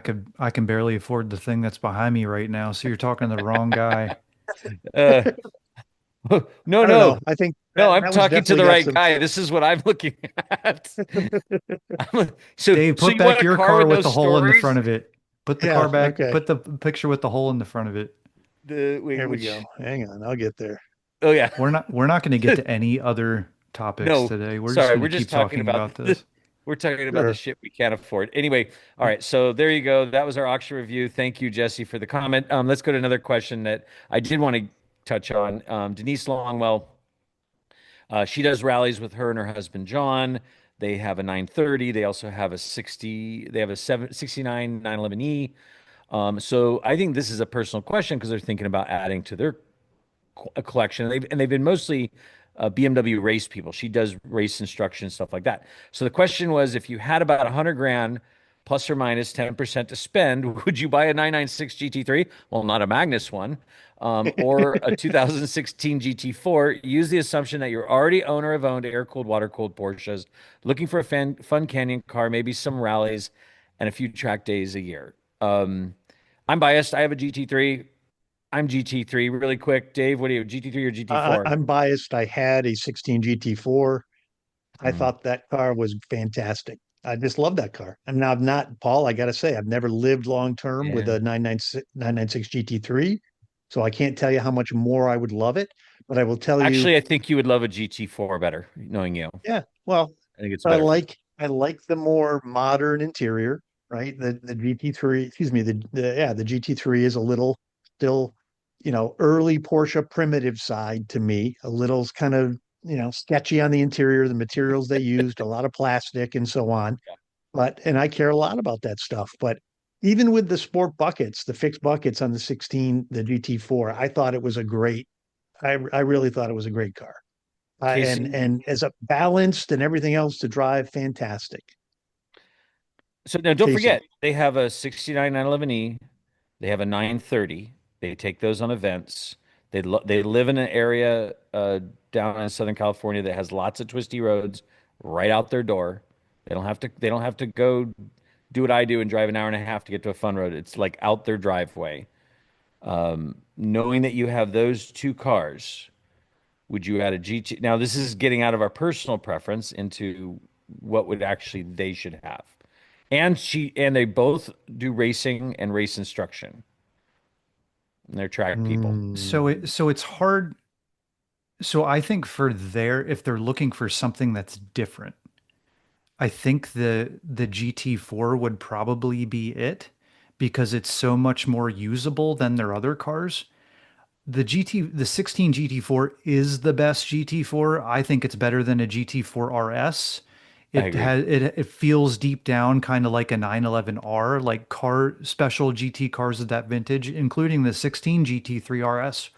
can barely afford the thing that's behind me right now. So you're talking to the wrong guy. Uh, no, I don't know. no, I think no. that I'm that one's talking to definitely the got right some. guy. This is what I'm looking at. So, Dave, so put you want back a your car car with with no the hole in the stories? front of it. Put the car Yeah. back. Okay. Put the picture with the hole in the front of it. Here we Which? go. Hang on. I'll get there. Oh yeah. We're not going to get to any other topics No, today. We're just sorry. going We're to just keep talking talking about about this. we're talking about the Sure. shit we can't afford. Anyway, all right. So there you go. That was our auction review. Thank you, Jesse, for the comment. Let's go to another question that I did want to touch on. Denise Longwell. She does rallies with her and her husband John. They have a 930. They also have a 60. They have a 769 911E. So I think this is a personal question because they're thinking about adding to their collection. They've been mostly BMW race people. She does race instruction stuff like that. So the question was, if you had about 100 grand plus or minus 10% to spend, would you buy a 996 GT3? Well, not a Magnus one, or a 2016 GT4. Use the assumption that you're already owner of owned air-cooled, water-cooled Porsches, looking for a fun canyon car, maybe some rallies, and a few track days a year. I'm biased. I have a GT3. I'm GT3. Really quick, Dave, what are you, GT3 or GT4? I'm biased. I had a 16 GT4. I Mm. thought that car was fantastic. I just love that car. I mean, I've not, Paul, I got to say, I've never lived long term with Yeah. a 996 GT3. So I can't tell you how much more I would love it, but I will tell you, Actually, I think you would love a GT4 better, knowing you. yeah, well, I think it's I better. like I like the more modern interior, right? The GT3, excuse me, the GT3 is a little still, early Porsche primitive side to me, a little kind of, sketchy on the interior, the materials they used, a lot of plastic and so on. And I care a lot about that stuff. But even with the sport buckets, the fixed buckets on the 16, the GT4, I thought it was a great, I really thought it was a great car. And Casey. and as a balanced and everything else to drive, fantastic. So now don't Casey, forget, they have a 69 911E. They have a 930. They take those on events. They live in an area down in Southern California that has lots of twisty roads right out their door. They don't have to go do what I do and drive an hour and a half to get to a fun road. It's like out their driveway. Knowing that you have those two cars, would you add a GT? Now, this is getting out of our personal preference into what would actually they should have. And they both do racing and race instruction. And they're track people. So hmm, it's hard. So I think if they're looking for something that's different, I think the GT4 would probably be it because it's so much more usable than their other cars. The 16 GT4 is the best GT4. I think it's better than a GT4 RS. I It agree. has it feels deep down kind of like a 911R, like car special GT cars of that vintage, including the 16 GT3 RS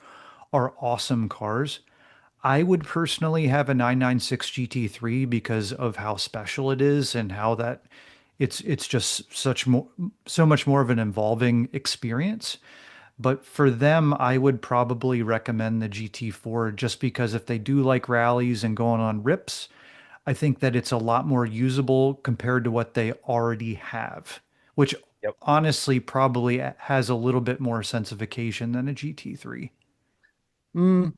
are awesome cars. I would personally have a 996 GT3 because of how special it is and how that it's just so much more of an involving experience. But for them, I would probably recommend the GT4 just because if they do like rallies and going on rips, I think that it's a lot more usable compared to what they already have, which Yep. honestly probably has a little bit more sensification than a GT3. Mm,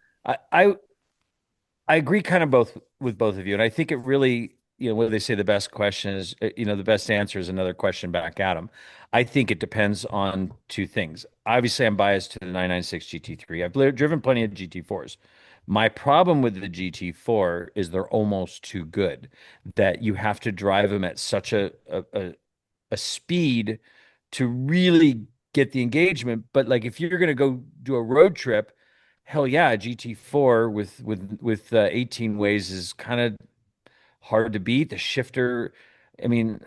I agree kind of both with both of you. And I think it really, what they say the best question is, the best answer is another question back at them. I think it depends on two things. Obviously, I'm biased to the 996 GT3. Driven plenty of GT4s. My problem with the GT4 is they're almost too good that you have to drive them at such a speed to really get the engagement. But like if you're going to go do a road trip, hell yeah, a GT4 with 18 ways is kind of hard to beat. The shifter, I mean,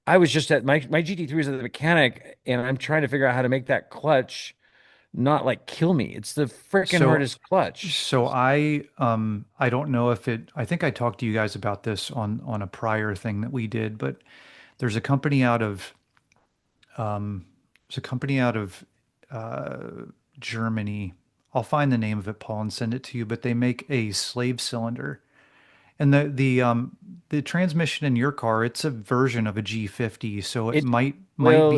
I was just at my GT3 is at the mechanic, and I'm trying to figure out how to make that clutch not like kill me. It's the freaking So hardest clutch. So I don't know if I think I talked to you guys about this on a prior thing that we did, but there's a company out of um there's a company out of uh Germany. I'll find the name of it, Paul, and send it to you, but they make a slave cylinder. And the transmission in your car, it's a version of a G50, so it It might well,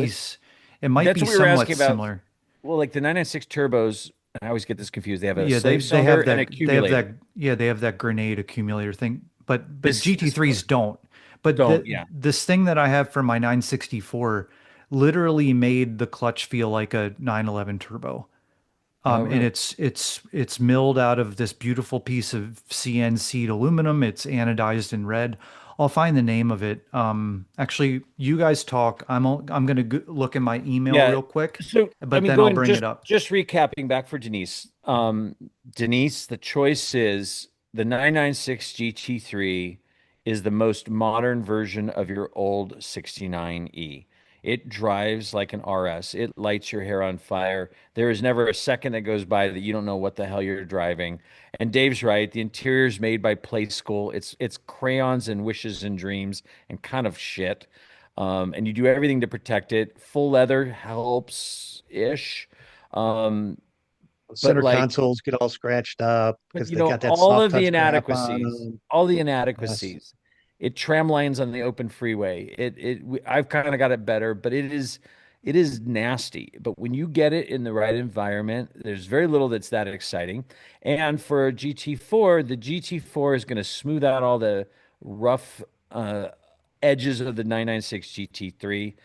it might that's be what we were somewhat asking about. similar. Well, like the 996 turbos, I always get this confused. They have a Yeah, slave cylinder and accumulator. they have that grenade accumulator thing, but This GT3s don't. But don't, yeah. this thing that I have for my 964 literally made the clutch feel like a 911 turbo. Oh, And really? it's milled out of this beautiful piece of CNC aluminum. It's anodized in red. I'll find the name of it. Actually, you guys talk. I'm gonna look in my email Yeah. real quick, So, I but mean, then I'll going bring just it up. just recapping back for Denise. Denise, the choice is the 996 GT3 is the most modern version of your old 69E. It drives like an RS. It lights your hair on fire. There is never a second that goes by that you don't know what the hell you're driving. And Dave's right. The interior is made by Play School. It's crayons and wishes and dreams and kind of shit. And you do everything to protect it. Full leather helps ish. Um, but center like, consoles get all scratched up but because they got that all soft of the touch wrap on inadequacies, them. all the Yes. inadequacies, it tram lines on the open freeway. I've kind of got it better, but it is nasty. But when you get it in the right environment, there's very little that's that exciting. And for a GT4, the GT4 is going to smooth out all the rough, uh, edges of the 996 GT3.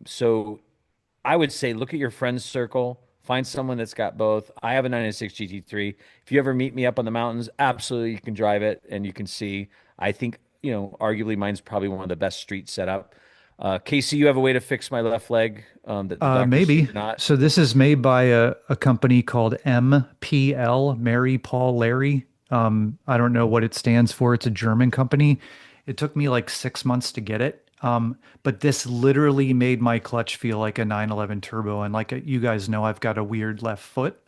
So I would say look at your friends circle, find someone that's got both. I have a 996 GT3. If you ever meet me up on the mountains, absolutely you can drive it and you can see. I think, arguably mine's probably one of the best street setup. Casey, you have a way to fix my left leg that the doctor said Maybe. you're not. So this is made by a company called MPL, Mary Paul Larry. I don't know what it stands for. It's a German company. It took me like 6 months to get it. But this literally made my clutch feel like a 911 turbo. And like you guys know, I've got a weird left foot.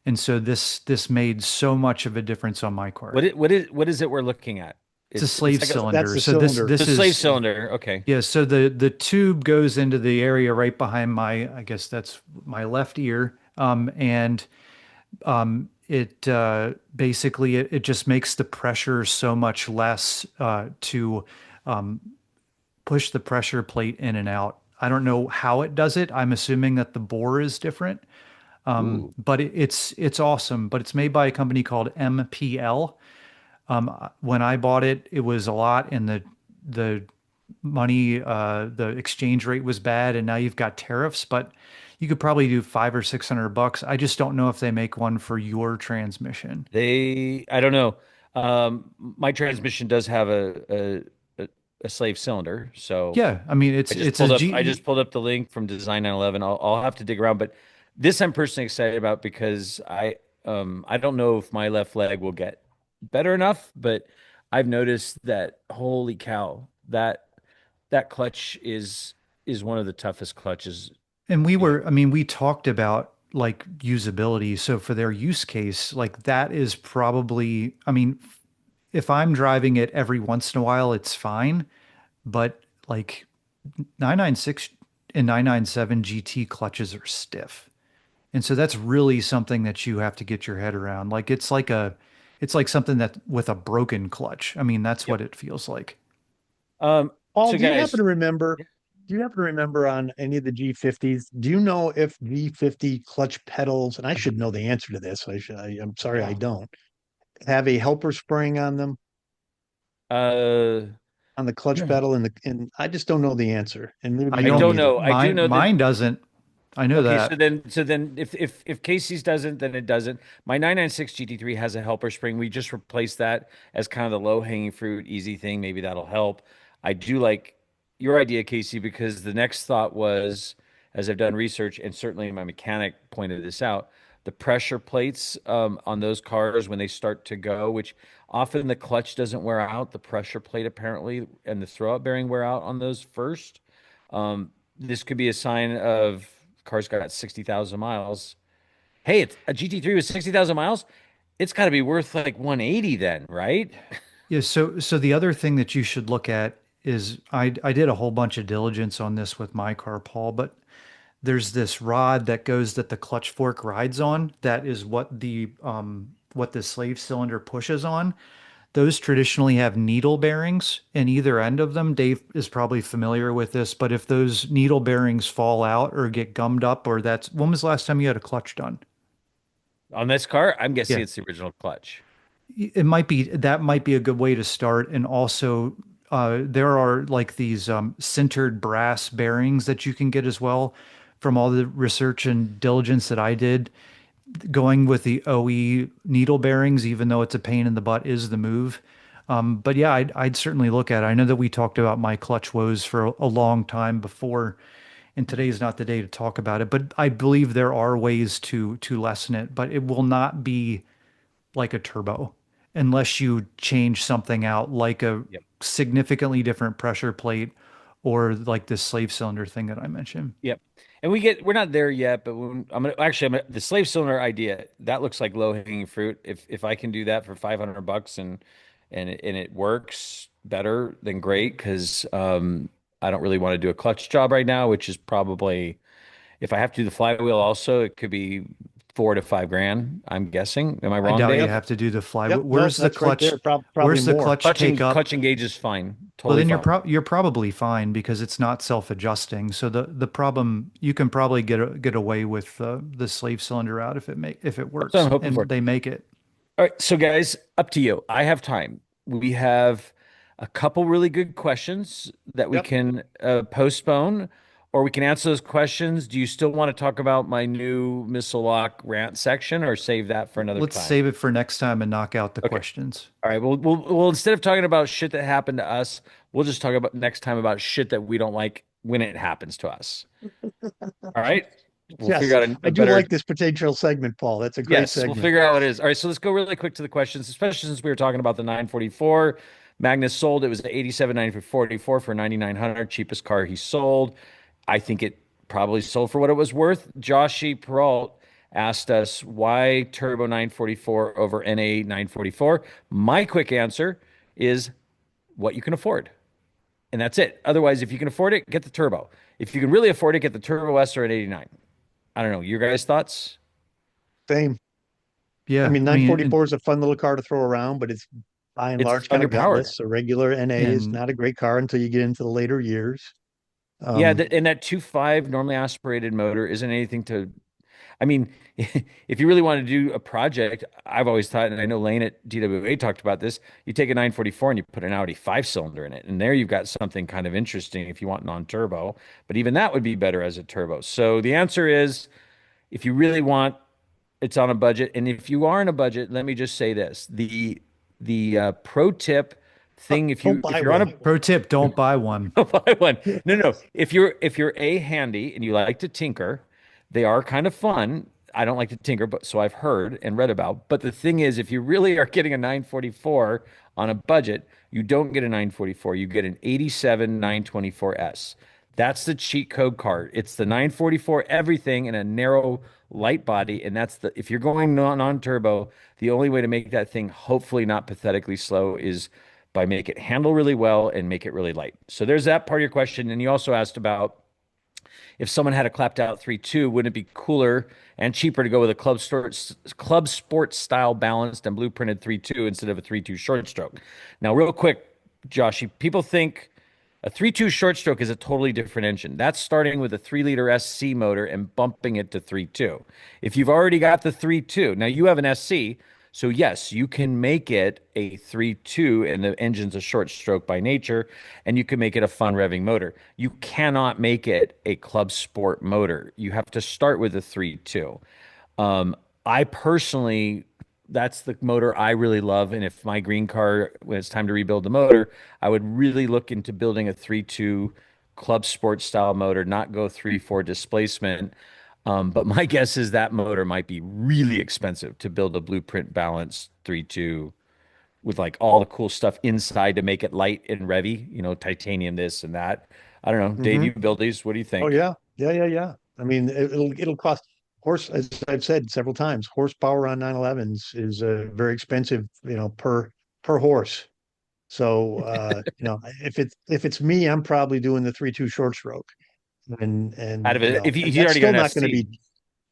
And so this made so much of a difference on my car. What is it we're looking at? It's a It's slave like That's cylinder. the So this cylinder. this the slave is cylinder. Okay. yeah, so the tube goes into the area right behind I guess that's my left ear. And it basically it just makes the pressure so much less to um, push the pressure plate in and out. I don't know how it does it. I'm assuming that the bore is different. Ooh. But it's awesome. But it's made by a company called MPL. When I bought it, it was a lot, and the money, the exchange rate was bad, and now you've got tariffs. But you could probably do 500 or 600 bucks. I just don't know if they make one for your transmission. I don't know. My transmission does have a slave cylinder, so Yeah, I mean it's a I G. just pulled up the link from Design 911. I'll have to dig around, but this I'm personally excited about because I don't know if my left leg will get better enough, but I've noticed that holy cow, that clutch is one of the toughest clutches. And I mean, we talked about like usability. So for their use case, like that is probably, I mean, if I'm driving it every once in a while, it's fine. But like 996 and 997 GT clutches are stiff. And so that's really something that you have to get your head around. Like it's like something that with a broken clutch. I mean, that's Yep. what it feels like. Paul, So do you happen guys, to remember? Do you happen to remember on any of the G50s? Do you know if G50 clutch pedals, and I should know the answer to this. I'm sorry I yeah. don't, have a helper spring on them Uh, on the clutch Yeah. pedal and I just don't know the answer. And maybe I I you don't don't don't, either. know. I do know that. mine doesn't. I know Okay, that. so then if Casey's doesn't, then it doesn't. My 996 GT3 has a helper spring. We just replaced that as kind of the low-hanging fruit, easy thing. Maybe that'll help. I do like your idea, Casey, because the next thought was, as I've done research, and certainly my mechanic pointed this out, the pressure plates on those cars when they start to go, which often the clutch doesn't wear out, the pressure plate apparently and the throwout bearing wear out on those first. This could be a sign of car's got 60,000 miles. Hey, it's a GT3 with 60,000 miles. It's got to be worth like 180 then, right? Yeah, so the other thing that you should look at is I did a whole bunch of diligence on this with my car, Paul, but there's this rod that goes that the clutch fork rides on. That is what the slave cylinder pushes on. Those traditionally have needle bearings in either end of them. Dave is probably familiar with this, but if those needle bearings fall out or get gummed up, or that's when was the last time you had a clutch done? On this car, I'm guessing Yeah, it's the original clutch. it might be a good way to start. And also, there are like these sintered brass bearings that you can get as well. From all the research and diligence that I did, going with the OE needle bearings, even though it's a pain in the butt, is the move. But yeah, I'd certainly look at it. I know that we talked about my clutch woes for a long time before, and today's not the day to talk about it. But I believe there are ways to lessen it, but it will not be like a turbo unless you change something out like a Yep. significantly different pressure plate or like this slave cylinder thing that I mentioned. Yep. And we're not there yet, but the slave cylinder idea, that looks like low-hanging fruit. If I can do that for 500 bucks and it works better, then great, because I don't really want to do a clutch job right now, which is probably if I have to do the flywheel also, it could be 4 to 5 grand, I'm guessing. Am I I wrong, doubt you Dave? have to do the Yep, flywheel. no, that's right there. Probably Where's the more. clutch take up? Clutch engage is fine. Well, Totally then fine. you're probably fine because it's not self-adjusting. So the problem you can probably get away with the slave cylinder out if it That's what I'm works hoping and for. they make it. All right, so guys, up to you. I have time. We have a couple really good questions that we Yep. can postpone, or we can answer those questions. Do you still want to talk about my new missile lock rant section, or save that for another Let's time? save it for next time and knock out the Okay. questions. All right. Well, instead of talking about shit that happened to us, we'll just talk about next time about shit that we don't like when it happens to us. All right. We'll Yes, figure out I a do better. like this potential segment, Paul. That's a great Yes, we'll segment. figure out what it is. All right, so let's go really quick to the questions, especially since we were talking about the 944. Magnus sold. It was 87,944 for 9,900, cheapest car he sold. I think it probably sold for what it was worth. Joshy Peralt asked us why Turbo 944 over NA 944. My quick answer is what you can afford. And that's it. Otherwise, if you can afford it, get the Turbo. If you can really afford it, get the Turbo S or an 89. I don't know. Your guys' thoughts? Same. I Yeah, mean, I mean, 944 is a fun little car to throw around, but it's by and It's large kind of underpowered. gutless. A regular NA is and not a great car until you get into the later years. Yeah, Um, and that 2.5 normally aspirated motor isn't anything to. I mean, if you really want to do a project, I've always thought, and I know Lane at DWA talked about this, you take a 944 and you put an Audi 5-cylinder in it, and there you've got something kind of interesting if you want non-turbo, but even that would be better as a turbo. So the answer is, if you really want, it's on a budget, and if you are in a budget, let me just say this: the pro tip thing, don't if buy you're on a one. pro tip, don't buy one. buy one. No, no. If you're a handy and you like to tinker, they are kind of fun. I don't like to tinker, but so I've heard and read about. But the thing is, if you really are getting a 944 on a budget, you don't get a 944. You get an 87 924S. That's the cheat code card. It's the 944 everything in a narrow light body, and that's the if you're going non turbo, the only way to make that thing hopefully not pathetically slow is by make it handle really well and make it really light. So there's that part of your question. And you also asked about if someone had a clapped out 3.2, wouldn't it be cooler and cheaper to go with a club sport style balanced and blueprinted 3.2 instead of a 3.2 short stroke? Now, real quick, Joshy, people think a 3.2 short stroke is a totally different engine. That's starting with a 3-liter SC motor and bumping it to 3.2. If you've already got the 3.2, now you have an SC, so yes, you can make it a 3.2 and the engine's a short stroke by nature, and you can make it a fun revving motor. You cannot make it a club sport motor. You have to start with a 3.2. I personally, that's the motor I really love. And if my green car, when it's time to rebuild the motor, I would really look into building a 3.2 club sport style motor, not go 3.4 displacement. But my guess is that motor might be really expensive to build a blueprint balanced 3.2 with like all the cool stuff inside to make it light and revvy, titanium this and that. I don't know. Dave, mhm. you build these. What do you Oh think? yeah, yeah, yeah, yeah. I mean, it'll cost as I've said several times, horsepower on 911s is very expensive, per horse. So if it's me, I'm probably doing the 3.2 short stroke, Out of and it, if and he's that's already got still an not going to SC. be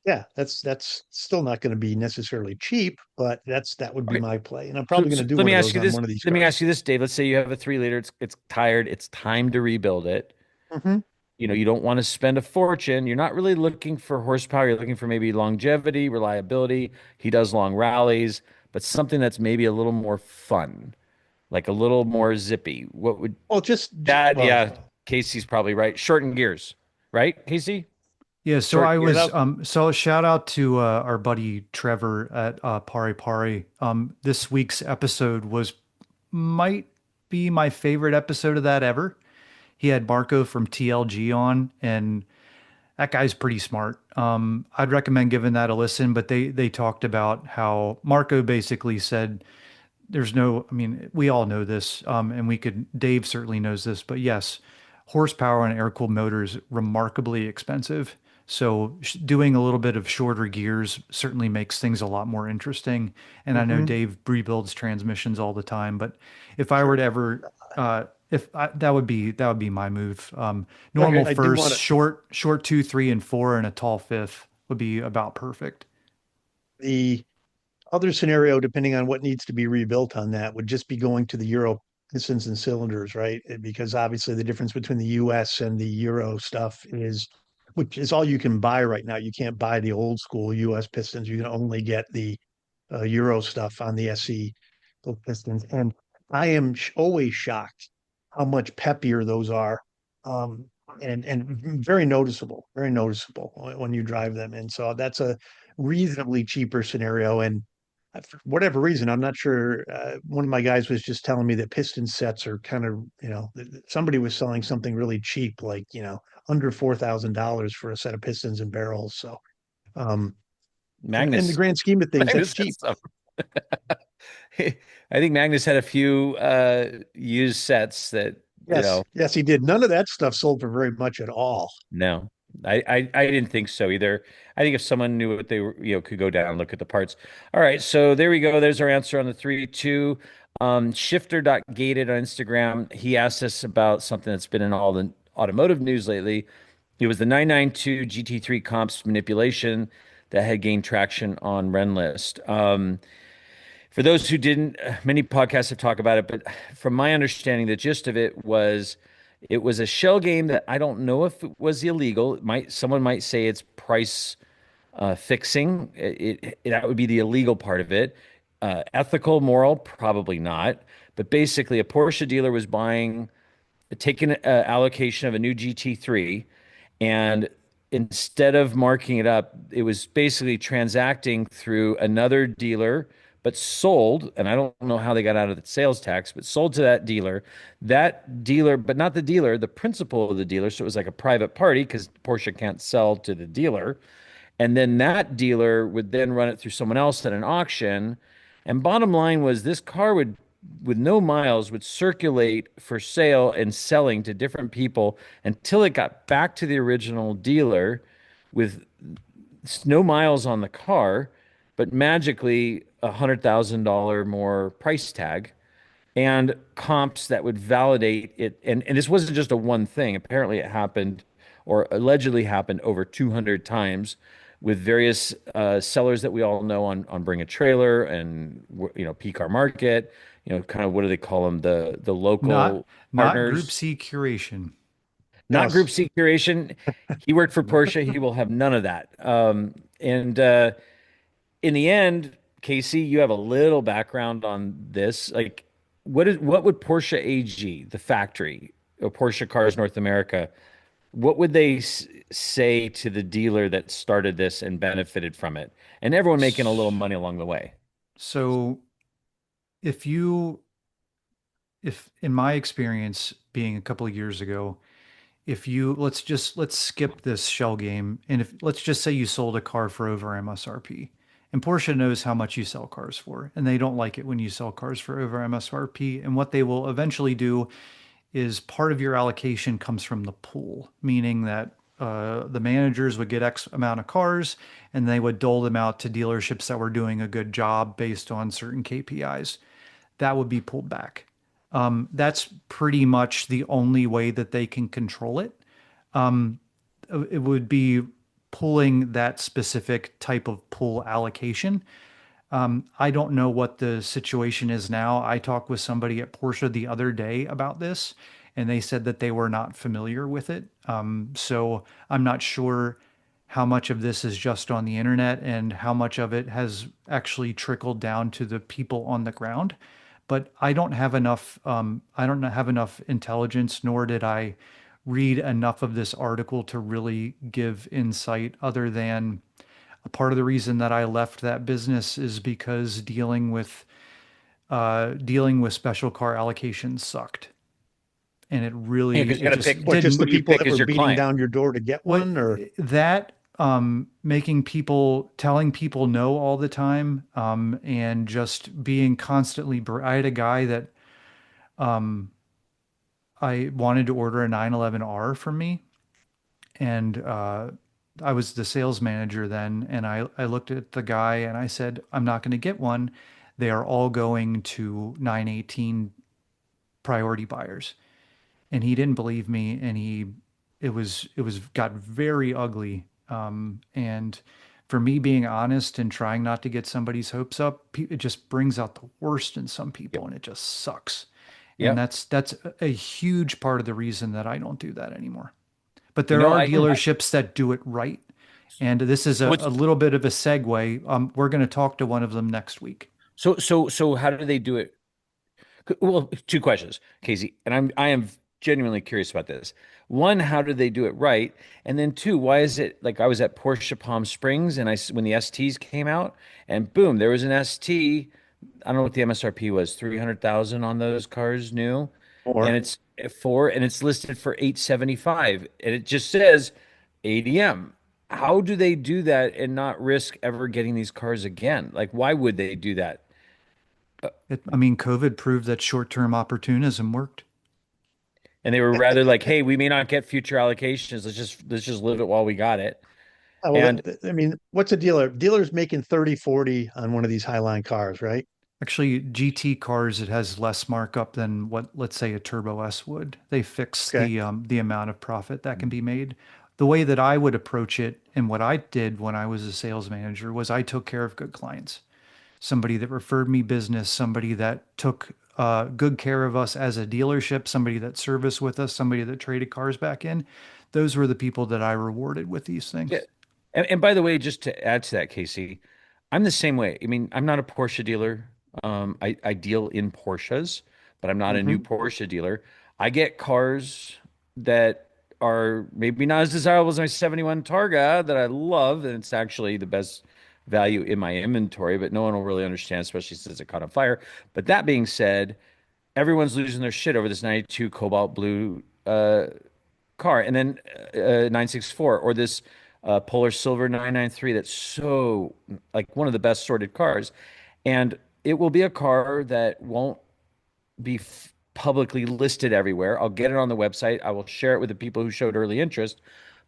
yeah, that's still not going to be necessarily cheap, but that would be Okay. my play, and I'm So, probably going so to do let one me of ask those you on this. one of these Let me cars. ask you this, Dave. Let's say you have a 3-liter. It's tired. It's time to rebuild it. Hmm. You don't want to spend a fortune. You're not really looking for horsepower. You're looking for maybe longevity, reliability. He does long rallies, but something that's maybe a little more fun, like a little more zippy. What would Well, well, yeah, Casey's probably right. Shorten gears, right, Casey? Yeah, so Short I was gears. without so shout out to our buddy Trevor at Pari Pari. This week's episode was might be my favorite episode of that ever. He had Marco from TLG on, and that guy's pretty smart. I'd recommend giving that a listen. But they talked about how Marco basically said there's no, I mean, we all know this, and Dave certainly knows this, but yes, horsepower on air-cooled motors remarkably expensive. So doing a little bit of shorter gears certainly makes things a lot more interesting. And I know Mhm. Dave rebuilds transmissions all the time, but if I were Sure. to ever, if I, that would be my move. I, Normal I do first, want to short two, three, and four, and a tall fifth would be about perfect. the other scenario, depending on what needs to be rebuilt on that, would just be going to the Euro pistons and cylinders, right? Because obviously the difference between the US and the Euro stuff which is all you can buy right now. You can't buy the old school US pistons. You can only get the Euro stuff on the SC pistons. And I am always shocked how much peppier those are. And very noticeable when you drive them. And so that's a reasonably cheaper scenario. And for whatever reason, I'm not sure. One of my guys was just telling me that piston sets are kind of, somebody was selling something really cheap, like, under $4,000 for a set of pistons and barrels. So, um, in the Magnus. grand scheme of things, that's Magnus has cheap. some. I think Magnus had a few used sets that, Yes, yes, he did. None of that stuff sold for very much at all. no. I didn't think so either. I think if someone knew what they were, could go down and look at the parts. All right, so there we go. There's our answer on the 3-2. Shifter.gated on Instagram. He asked us about something that's been in all the automotive news lately. It was the 992 GT3 comps manipulation that had gained traction on Renlist. For those who didn't, many podcasts have talked about it, but from my understanding, the gist of it was a shell game that I don't know if it was illegal. Someone might say it's price fixing. That would be the illegal part of it. Ethical, moral, probably not. But basically, a Porsche dealer was taking an allocation of a new GT3, and instead of marking it up, it was basically transacting through another dealer, but sold, and I don't know how they got out of the sales tax, but sold to that dealer. That dealer, but not the dealer, the principal of the dealer. So it was like a private party because Porsche can't sell to the dealer. And then that dealer would then run it through someone else at an auction. And bottom line was this car would, with no miles, would circulate for sale and selling to different people until it got back to the original dealer with no miles on the car, but magically $100,000 more price tag and comps that would validate it. And this wasn't just a one thing. Apparently, it happened or allegedly happened over 200 times with various sellers that we all know on Bring a Trailer and P Car Market. Kind of what do they call them? The Not local not Group partners. C curation. Not Yes. Group C curation. He worked for Porsche. He will have none of that. And in the end, Casey, you have a little background on this. Like, what would Porsche AG, the factory, or Porsche Cars North America, what would they say to the dealer that started this and benefited from it, and everyone making a little money along the way? So if you if in my experience being a couple of years ago, if you let's skip this shell game, and if let's just say you sold a car for over MSRP, and Porsche knows how much you sell cars for, and they don't like it when you sell cars for over MSRP, and what they will eventually do is part of your allocation comes from the pool, meaning that the managers would get X amount of cars and they would dole them out to dealerships that were doing a good job based on certain KPIs. That would be pulled back. That's pretty much the only way that they can control it. It would be pulling that specific type of pool allocation. I don't know what the situation is now. I talked with somebody at Porsche the other day about this, and they said that they were not familiar with it. So I'm not sure how much of this is just on the internet and how much of it has actually trickled down to the people on the ground. But I don't have enough. I don't have enough intelligence, nor did I read enough of this article to really give insight other than a part of the reason that I left that business is because dealing with special car allocations sucked. And it Yeah, really because you it got to just pick What, just didn't the who you people pick that as were your beating client. down your door to get what one, or that making people no all the time, and just being constantly I had a guy that I wanted to order a 911R from me, and I was the sales manager then, and I looked at the guy and I said, I'm not going to get one. They are all going to 918 priority buyers. And he didn't believe me, and it was got very ugly. And for me being honest and trying not to get somebody's hopes up, it just brings out the worst in some people, Yep. and it just sucks. And Yep. that's a huge part of the reason that I don't do that anymore. But You there know, are I dealerships that do it right. And this is what's a little bit of a segue. We're going to talk to one of them next week. so how do they do it? Well, two questions, Casey, and I am genuinely curious about this. One, how did they do it right? And then two, why is it like I was at Porsche Palm Springs and when the STs came out and boom, there was an ST. I don't know what the MSRP was, 300,000 on those cars new, and Or it's and it's listed for 875 and it just says ADM. How do they do that and not risk ever getting these cars again? Like, why would they do that? I mean, COVID proved that short-term opportunism worked. And they were rather like, hey, we may not get future allocations. Let's just live it while we got it. well, And I mean, what's a dealer? Dealer's making 30, 40 on one of these Highline cars, right? Actually, GT cars, it has less markup than what, let's say, a Turbo S would. They fix Okay. the amount of profit that can be made. The way that I would approach it and what I did when I was a sales manager was I took care of good clients. Somebody that referred me business, somebody that took good care of us as a dealership, somebody that serviced with us, somebody that traded cars back in. Those were the people that I rewarded with these yeah, things. and by the way, just to add to that, Casey, I'm the same way. I mean, I'm not a Porsche dealer. I deal in Porsches, but I'm not a new Hmm. Porsche dealer. I get cars that are maybe not as desirable as my 71 Targa that I love, and it's actually the best value in my inventory, but no one will really understand, especially since it caught on fire. But that being said, everyone's losing their shit over this 92 cobalt blue car, and then 964 or this Polar Silver 993 that's so like one of the best sorted cars. And it will be a car that won't be publicly listed everywhere. I'll get it on the website. I will share it with the people who showed early interest.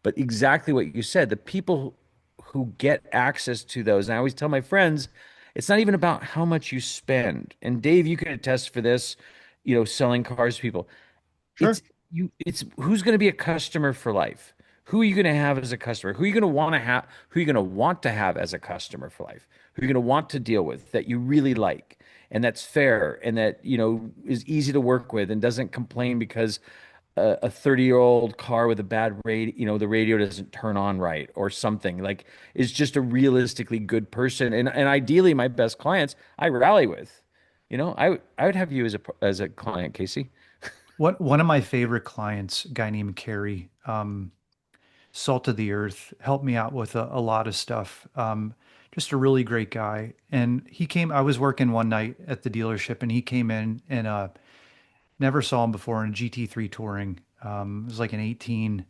But exactly what you said, the people who get access to those, and I always tell my friends, it's not even about how much you spend. And Dave, you can attest for this, selling cars to people. Sure. It's who's going to be a customer for life. Who are you going to have as a customer? Who are you going to want to have? Who are you going to want to have as a customer for life? Who are you going to want to deal with that you really like and that's fair and that, is easy to work with and doesn't complain because a 30-year-old car with a bad radio, the radio doesn't turn on right or something like is just a realistically good person. And ideally my best clients I rally with. I would have you as a client, Casey. One of my favorite clients, a guy named Kerry, salt of the earth, helped me out with a lot of stuff. Just a really great guy. And I was working one night at the dealership and he came in and never saw him before in a GT3 touring. It was like an 18.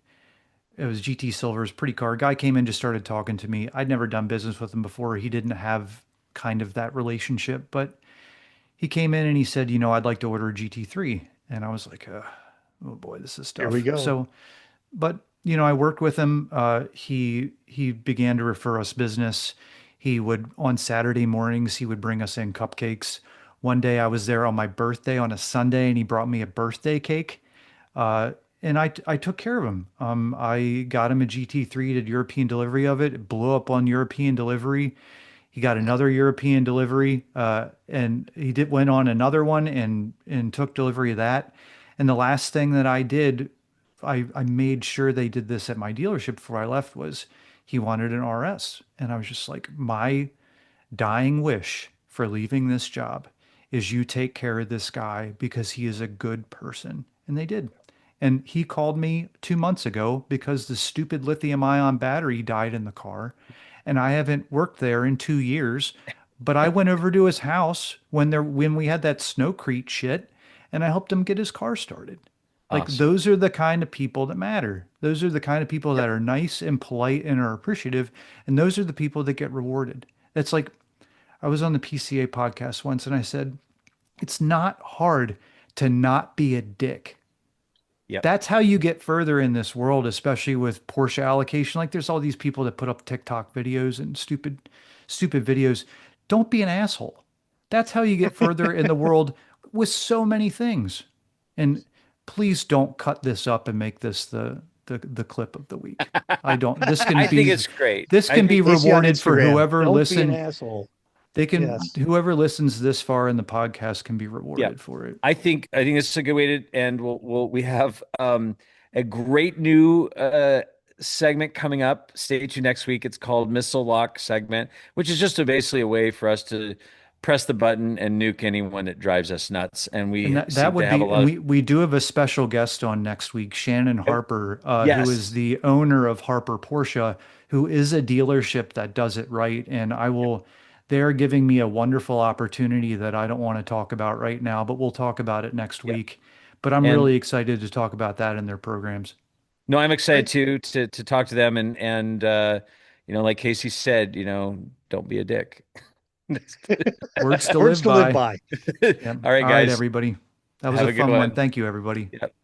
It was GT Silver's pretty car. Guy came in, just started talking to me. I'd never done business with him before. He didn't have kind of that relationship, but he came in and he said, I'd like to order a GT3. And I was like, oh boy, this is Here we tough. go. So, but I worked with him. He began to refer us business. He would on Saturday mornings he would bring us in cupcakes. One day I was there on my birthday on a Sunday, and he brought me a birthday cake. And I took care of him. I got him a GT3, did European delivery of it. It blew up on European delivery. He got another European delivery, and went on another one and took delivery of that. And the last thing that I did, I made sure they did this at my dealership before I left, was he wanted an RS. And I was just like, my dying wish for leaving this job is you take care of this guy because he is a good person. And they did. And he called me 2 months ago because the stupid lithium ion battery died in the car. And I haven't worked there in 2 years. But I went over to his house when we had that snowcrete shit, and I helped him get his car started. Like, Awesome. those are the kind of people that matter. Those are the kind of people that Yep. are nice and polite and are appreciative. And those are the people that get rewarded. It's like I was on the PCA podcast once and I said, it's not hard to not be a dick. Yep. That's how you get further in this world, especially with Porsche allocation. Like, there's all these people that put up TikTok videos and stupid videos. Don't be an asshole. That's how you get further in the world with so many things. And please don't cut this up and make this the clip of the week. I don't. I think it's great. This I can be think Casey on rewarded for Instagram. whoever Don't be an listen. asshole. They can Yes. Whoever listens this far in the podcast can be yeah. rewarded for it. I think it's a good way to end. We have a great new segment coming up. Stay tuned next week. It's called Missile Lock segment, which is just basically a way for us to press the button and nuke anyone that drives us nuts. And we And that, seem that to would have be, a and lot of, we do have a special guest on next week, Shannon Harper, who is yes. the owner of Harper Porsche, who is a dealership that does it right. And they're giving me a wonderful opportunity that I don't want to talk about right now, but we'll talk about it next Yeah. week. But I'm And really excited to talk about that in their programs. no, I'm excited Great. too to talk to them and like Casey said, don't be a dick. Words to Words live to live by. by. Yep. All right, All right, guys. everybody. That was Have a a good fun one. one. Thank you, everybody. Yep.